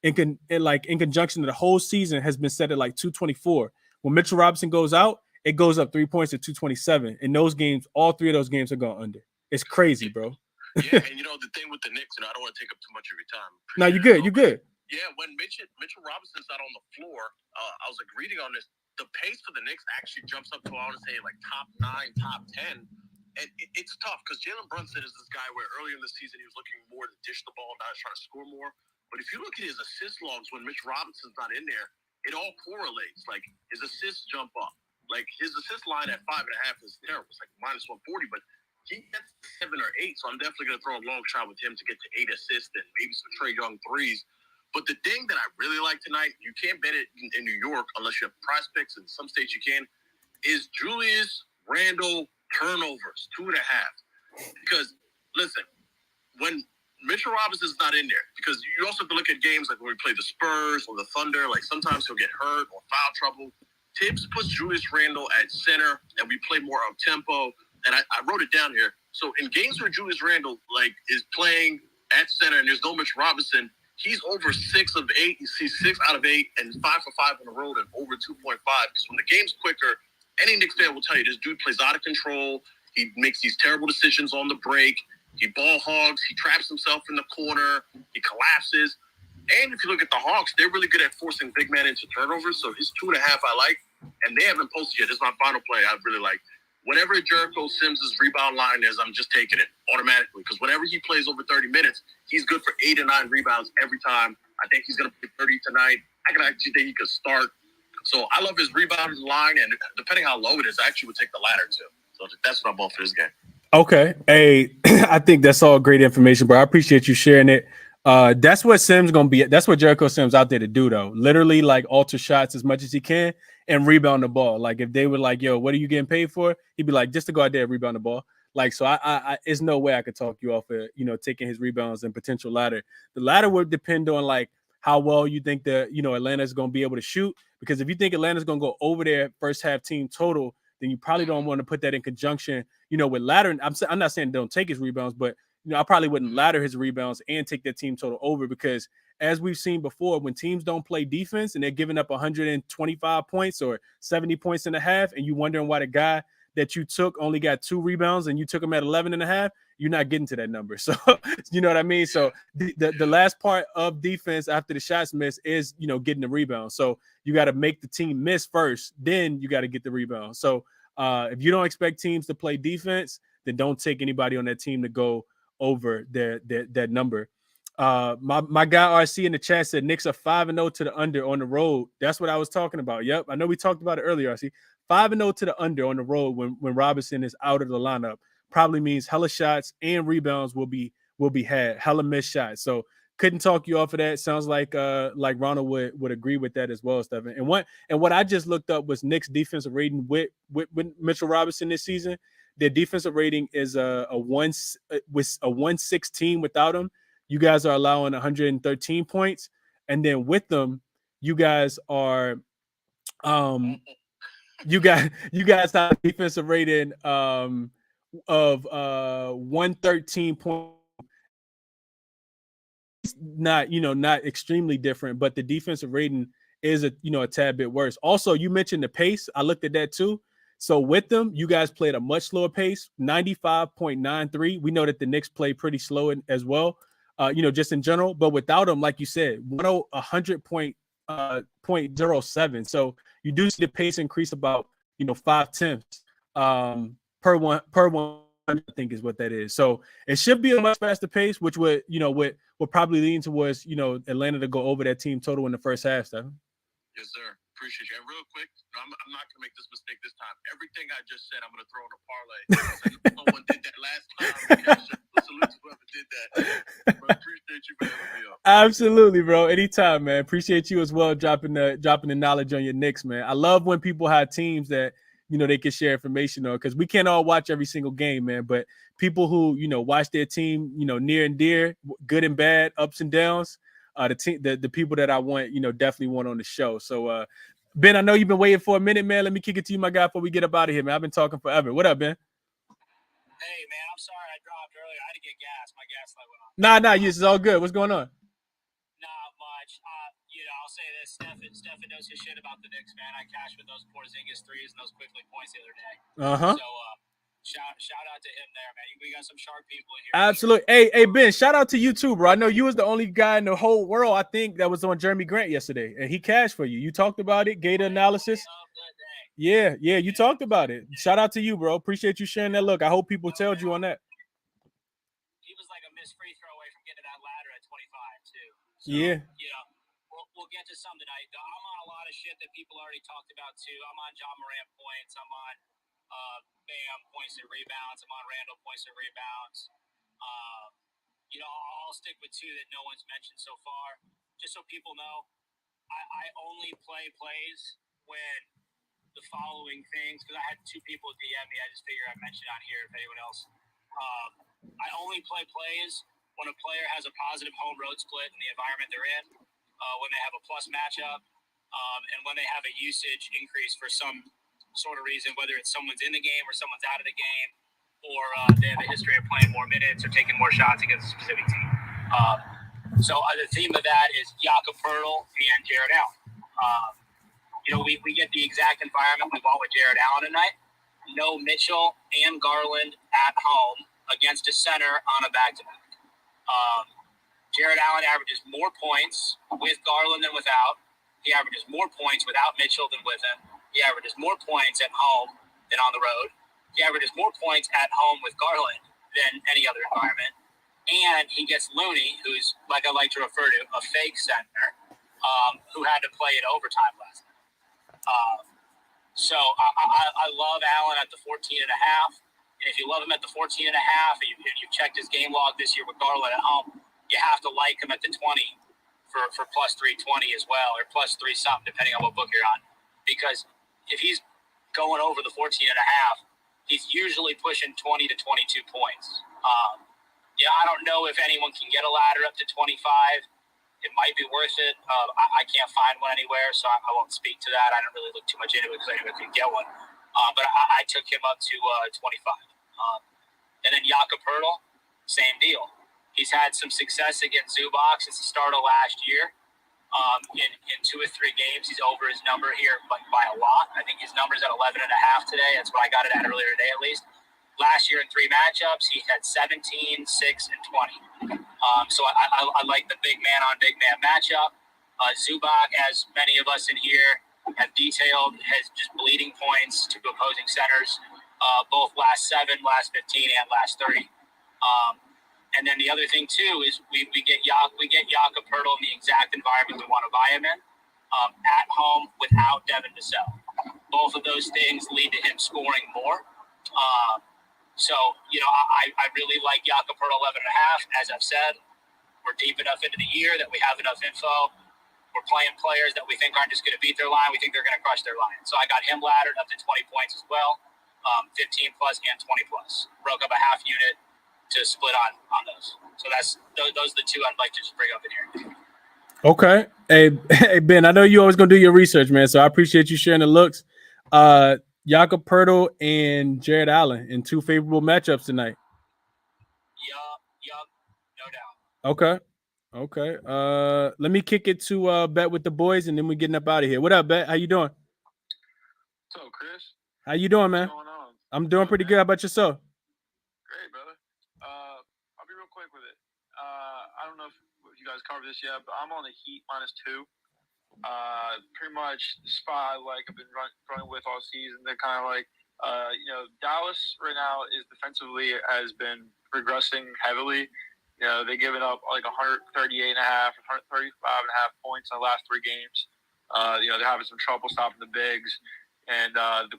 conjunction to the whole season has been set at like 224. When Mitchell Robinson goes out, it goes up 3 points to 227. In those games, all 3 of those games are gone under. It's crazy, bro. Yeah, and the thing with the Knicks, I don't want to take up too much of your time. No, you're good. You're good. Yeah, when Mitchell Robinson's not on the floor, I was like reading on this. The pace for the Knicks actually jumps up to, I want to say, like top 9, top 10. And it's tough because Jalen Brunson is this guy where earlier in the season he was looking more to dish the ball, not trying to score more. But if you look at his assist logs when Mitch Robinson's not in there, it all correlates. Like his assists jump up. Like his assist line at 5.5 is terrible. It's like minus 140, but he gets 7 or 8. So I'm definitely going to throw a long shot with him to get to 8 assists and maybe some Trae Young threes. But the thing that I really like tonight, you can't bet it in New York unless you have prize picks. In some states you can, is Julius Randle turnovers, 2.5. Because listen, when Mitch Mitchell Robinson's not in there because you also have to look at games like when we play the Spurs or the Thunder. Like sometimes he'll get hurt or foul trouble. Tibbs puts Julius Randle at center, and we play more up tempo. And I wrote it down here. So in games where Julius Randle is playing at center and there's no Mitchell Robinson, he's over 6 of 8. You see 6 out of 8 and 5 for 5 on the road and over 2.5. Because when the game's quicker, any Knicks fan will tell you this dude plays out of control. He makes these terrible decisions on the break. He ball hogs. He traps himself in the corner. He collapses. And if you look at the Hawks, they're really good at forcing big men into turnovers. So his 2.5 I like. And they haven't posted yet. This is my final play I really like. Whenever Jericho Sims' rebound line is, I'm just taking it automatically. Because whenever he plays over 30 minutes, he's good for 8 or 9 rebounds every time. I think he's going to play 30 tonight. I can actually think he could start. So I love his rebound line. And depending how low it is, I actually would take the latter too. So that's what I'm on for this game. Okay. Hey, I think that's all great information, bro. I appreciate you sharing it. That's what Sims gonna be. That's what Jericho Sims out there to do, though. Literally, like alter shots as much as he can and rebound the ball. Like if they were like, "Yo, what are you getting paid for?" He'd be like, "Just to go out there and rebound the ball." Like so, I it's no way I could talk you off of taking his rebounds and potential ladder. The ladder would depend on like how well you think that Atlanta's gonna be able to shoot. Because if you think Atlanta's gonna go over their first half team total, then you probably don't want to put that in conjunction, with ladder. I'm not saying don't take his rebounds, but I probably wouldn't ladder his rebounds and take that team total over because as we've seen before, when teams don't play defense and they're giving up 125 points or 70 points in a half, and you wondering why the guy that you took only got 2 rebounds and you took him at 11 and a half, you're not getting to that number. So, you know what I mean? So the last part of defense after the shots miss is, getting the rebound. So you got to make the team miss first, then you got to get the rebound. So if you don't expect teams to play defense, then don't take anybody on that team to go over that number. My guy RC in the chat said Knicks are 5-0 to the under on the road. That's what I was talking about. Yep, I know we talked about it earlier. RC 5-0 to the under on the road when Robinson is out of the lineup probably means hella shots and rebounds will be had, hella missed shots. So couldn't talk you off of that. Sounds like Ronald would agree with that as well, Stephen. And what I just looked up was Knicks defensive rating with Mitchell Robinson this season. Their defensive rating is a 116 without him. You guys are allowing 113 points, and then with them, you guys are you guys have a defensive rating of 113 points. Not extremely different, but the defensive rating is a tad bit worse. Also, you mentioned the pace. I looked at that too. So with them, you guys played a much slower pace, 95.93. We know that the Knicks play pretty slow as well, just in general. But without them, like you said, 100.07. So you do see the pace increase about 5/10 per one. I think is what that is. So it should be a much faster pace, which would probably lean towards Atlanta to go over that team total in the first half. Stephen. Yes, sir. Appreciate you. And real quick, I'm not going to make this mistake this time. Everything I just said, I'm going to throw in a parlay. No one did that last time. Salute to whoever did that. But appreciate you for having me up. Absolutely, bro. Anytime, man. Appreciate you as well dropping the knowledge on your Knicks, man. I love when people have teams that they can share information on, because we can't all watch every single game, man. But people who watch their team, near and dear, good and bad, ups and downs. The people that I want, definitely want on the show. So, Ben, I know you've been waiting for a minute, man. Let me kick it to you, my guy, before we get up out of here, man. I've been talking forever. What up, Ben? Hey, man, I'm sorry I dropped earlier. I had to get gas. My gas light went off. Nah, this is all good. What's going on? Not much. I'll say this. Stephen knows his shit about the Knicks, man. I cashed with those Porzingis threes and those quickly points the other day. Uh-huh. So, shout out to him there, man. We got some sharp people in here. Absolutely. Hey, Ben, shout out to you too, bro. I know you was the only guy in the whole world, I think, that was on Jeremy Grant yesterday, and he cashed for you. You talked about it, Gator analysis. Yeah, you talked about it. Shout out to you, bro. Appreciate you sharing that. Look, I hope people told you on that. He was like a missed free throw away from getting that ladder at 25 too. So, yeah. We'll get to some tonight. I'm on a lot of shit that people already talked about too. I'm on John Morant points. I'm on Bam points and rebounds. I'm on Randall points and rebounds. I'll stick with 2 that no one's mentioned so far, just so people know. I only play plays when the following things, because I had 2 people DM me. I just figured I'd mention on here if anyone else. I only play plays when a player has a positive home road split in the environment they're in, when they have a plus matchup, and when they have a usage increase for some sort of reason, whether it's someone's in the game or someone's out of the game, or they have a history of playing more minutes or taking more shots against a specific team. So the theme of that is Jakob Poeltl and Jared Allen. We get the exact environment we want with Jared Allen tonight. No Mitchell and Garland at home against a center on a back-to-back. Jared Allen averages more points with Garland than without. He averages more points without Mitchell than with him. He averages more points at home than on the road. He averages more points at home with Garland than any other environment. And he gets Looney, who's, like I like to refer to, a fake center, who had to play in overtime last night. So I love Allen at the 14.5. And if you love him at the 14.5, and you've checked his game log this year with Garland at home, you have to like him at the 20 for plus 320 as well, or plus 3 something, depending on what book you're on. Because if he's going over the 14.5, he's usually pushing 20 to 22 points. I don't know if anyone can get a ladder up to 25. It might be worth it. I can't find one anywhere, so I won't speak to that. I don't really look too much into it because anyone can get one. But I took him up to 25. And then Jakob Poeltl, same deal. He's had some success against Zubac since the start of last year. In 2 or 3 games, he's over his number here by a lot. I think his number's at 11.5 today. That's what I got it at earlier today, at least. Last year in 3 matchups, he had 17, 6, and 20. So I like the big man on big man matchup. Zubac, as many of us in here have detailed, has just bleeding points to opposing centers, both last 7, last 15, and last 30. And then the other thing too is we get Jakob Poeltl in the exact environment we want to buy him in, at home without Devin Vassell. Both of those things lead to him scoring more. So I really like Jakob Poeltl 11.5. As I've said, we're deep enough into the year that we have enough info. We're playing players that we think aren't just going to beat their line. We think they're going to crush their line. So I got him laddered up to 20 points as well, 15 plus and 20 plus. Broke up a half unit to split on those. So those are the 2 I'd like to just bring up in here. Okay. Hey Ben, I know you always gonna do your research, man. So I appreciate you sharing the looks. Jakob Poeltl and Jared Allen in 2 favorable matchups tonight. Yup, no doubt. Okay. Let me kick it to Bet with the boys, and then we're getting up out of here. What up, Bet? How you doing? What's up, Chris? How you doing, man? What's going on? I'm doing pretty good. How about yourself? Great, brother. I'll be real quick with it. I don't know if you guys covered this yet, but I'm on the Heat -2. Pretty much the spot I like. I've been running with all season. They're kind of like, Dallas right now is defensively has been regressing heavily. They're giving up like 138.5, 135.5 points in the last 3 games. They're having some trouble stopping the bigs, and the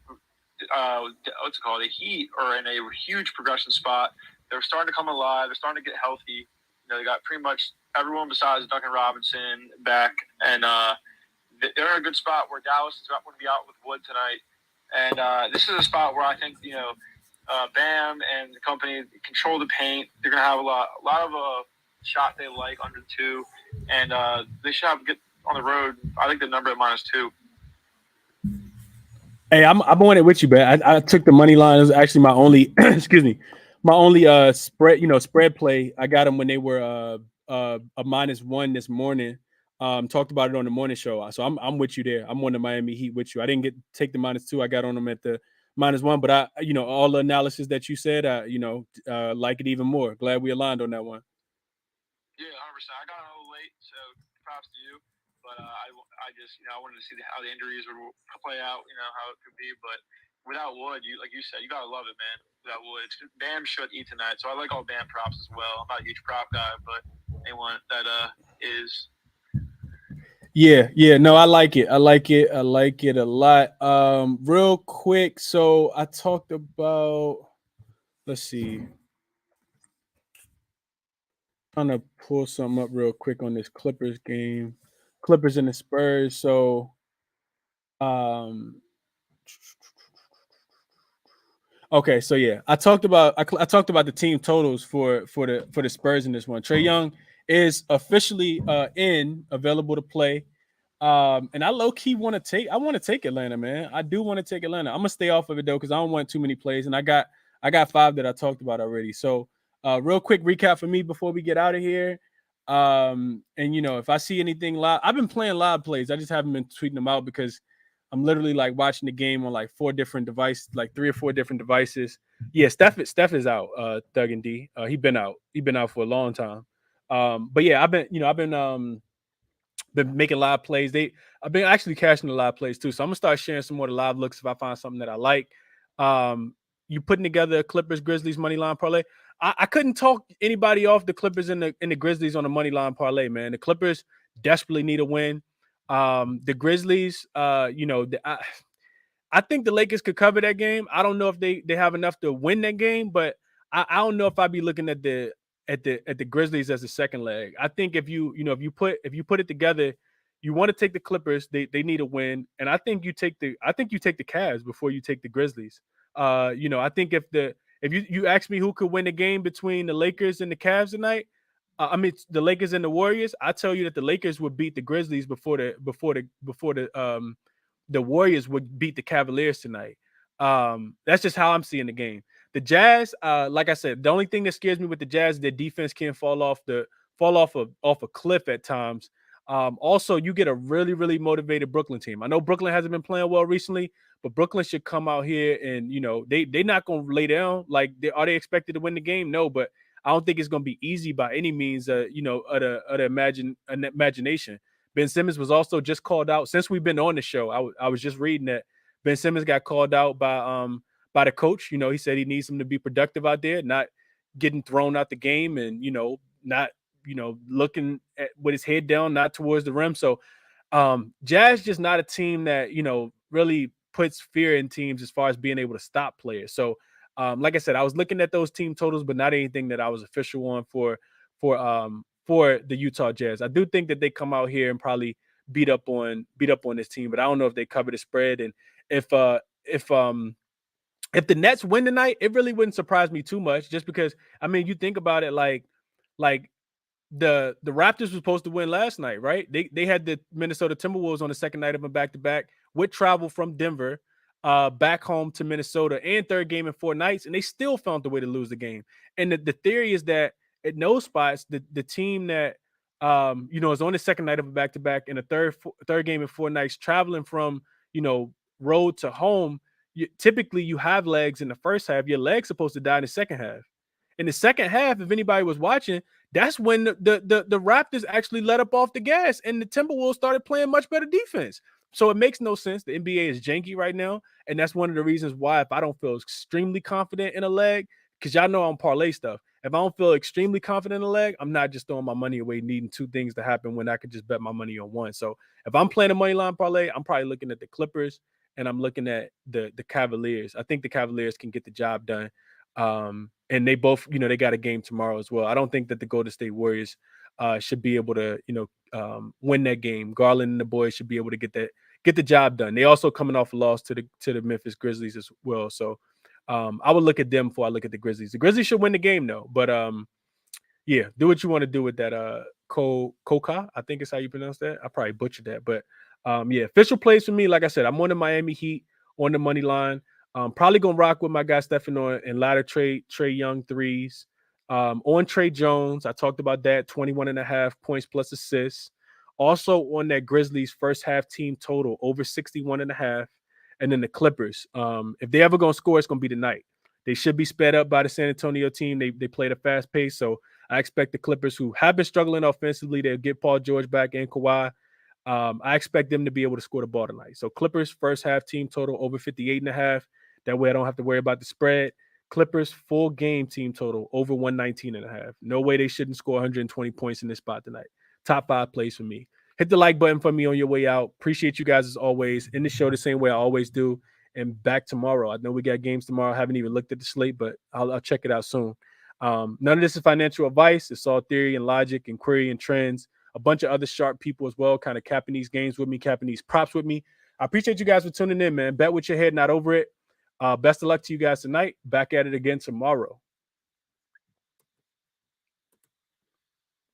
Heat are in a huge progression spot. They're starting to come alive. They're starting to get healthy. They got pretty much everyone besides Duncan Robinson back, and they're in a good spot where Dallas is going to be out with Wood tonight. And this is a spot where I think Bam and the company control the paint. They're going to have a lot of shot they like under 2, and they should have to get on the road. I think the number at -2. Hey, I'm on it with you, man. I took the money line. It was actually my only my only spread play. I got them when they were a -1 this morning. Talked about it on the morning show. So I'm with you there. I'm on the Miami Heat with you. I didn't take the -2. I got on them at the -1, but all the analysis that you said, like it even more. Glad we aligned on that one. Yeah, 100%. I got it a little late, so props to you. But I just, I wanted to see how the injuries would play out, how it could be. But without Wood, like you said, you got to love it, man. Without Wood, Bam should eat tonight. So I like all Bam props as well. I'm not a huge prop guy, but anyone that is. Yeah. No, I like it. I like it a lot. Real quick. So I talked about, let's see. Trying to pull something up real quick on this Clippers game. Clippers and the Spurs. So Okay, so yeah, I talked about the team totals for the Spurs in this one. Trae Young is officially available to play. And I low key want to take Atlanta, man. I do want to take Atlanta. I'm gonna stay off of it though because I don't want too many plays, and I got 5 that I talked about already. So, real quick recap for me before we get out of here. And if I see anything live, I've been playing live plays. I just haven't been tweeting them out because I'm literally like watching the game on like 4 different devices, like 3 or 4 different devices. Yeah, Steph is out. Thug and D. He been out. For a long time. But yeah, been making live plays. I've been actually cashing the live plays too. So I'm gonna start sharing some more of the live looks if I find something that I like. You putting together a Clippers Grizzlies money line parlay. I couldn't talk anybody off the Clippers and the Grizzlies on the money line parlay, man. The Clippers desperately need a win. The Grizzlies, I think the Lakers could cover that game. I don't know if they have enough to win that game, but I don't know if I'd be looking at the Grizzlies as the second leg. I think if you put it together, you want to take the Clippers. They need a win, and I think you take the Cavs before you take the Grizzlies. I think if you ask me who could win the game between the Lakers and the Cavs tonight, the Lakers and the Warriors, I tell you that the Lakers would beat the Grizzlies before the Warriors would beat the Cavaliers tonight. That's just how I'm seeing the game. The Jazz, like I said, the only thing that scares me with the Jazz is their defense can fall off a cliff at times. Also, you get a really, really motivated Brooklyn team. I know Brooklyn hasn't been playing well recently, but Brooklyn should come out here and they're not going to lay down. Like, are they expected to win the game? No, but I don't think it's going to be easy by any means. Imagination. Ben Simmons was also just called out since we've been on the show. I was just reading that Ben Simmons got called out by the coach. He said he needs him to be productive out there, not getting thrown out the game and not looking at with his head down, not towards the rim. So Jazz just not a team that really puts fear in teams as far as being able to stop players. So like I said, I was looking at those team totals, but not anything that I was official on for the Utah Jazz. I do think that they come out here and probably beat up on this team, but I don't know if they cover the spread. And if the Nets win tonight, it really wouldn't surprise me too much, just because you think about it, like the Raptors were supposed to win last night, right? They had the Minnesota Timberwolves on the second night of a back-to-back with travel from Denver back home to Minnesota, and third game in 4 nights, and they still found the way to lose the game. And the theory is that at those spots, the team that is on the second night of a back-to-back and a third game in 4 nights, traveling from road to home, typically you have legs in the first half. Your leg's supposed to die in the second half. In the second half, if anybody was watching, that's when the Raptors actually let up off the gas and the Timberwolves started playing much better defense. So it makes no sense. The NBA is janky right now, and that's one of the reasons why, if I don't feel extremely confident in a leg, because y'all know I'm parlay stuff, if I don't feel extremely confident in a leg, I'm not just throwing my money away needing 2 things to happen when I could just bet my money on one. So if I'm playing a money line parlay, I'm probably looking at the Clippers and I'm looking at the Cavaliers. I think the Cavaliers can get the job done. And they both, they got a game tomorrow as well. I don't think that the Golden State Warriors should be able to, win that game. Garland and the boys should be able to get the job done. They also coming off a loss to the Memphis Grizzlies as well. So I would look at them before I look at the Grizzlies. The Grizzlies should win the game though. But yeah, do what you want to do with that Coca, I think is how you pronounce that. I probably butchered that. But yeah, official plays for me, like I said, I'm on the Miami Heat on the money line. Probably gonna rock with my guy Stephen and ladder Trae Young threes. On Trey Jones, I talked about that, 21.5 points plus assists. Also on that Grizzlies first half team total over 61.5. And then the Clippers. If they ever gonna score, it's gonna be tonight. They should be sped up by the San Antonio team. They played a fast pace, so I expect the Clippers, who have been struggling offensively, they'll get Paul George back and Kawhi. I expect them to be able to score the ball tonight. So Clippers first half team total over 58.5. That way I don't have to worry about the spread. Clippers full game team total over 119.5. No way they shouldn't score 120 points in this spot tonight. Top 5 plays for me. Hit the like button for me on your way out. Appreciate you guys as always. In the show the same way I always do. And back tomorrow. I know we got games tomorrow. I haven't even looked at the slate, but I'll check it out soon. None of this is financial advice. It's all theory and logic and query and trends. A bunch of other sharp people as well, kind of capping these games with me, capping these props with me. I appreciate you guys for tuning in, man. Bet with your head, not over it. Best of luck to you guys tonight. Back at it again tomorrow.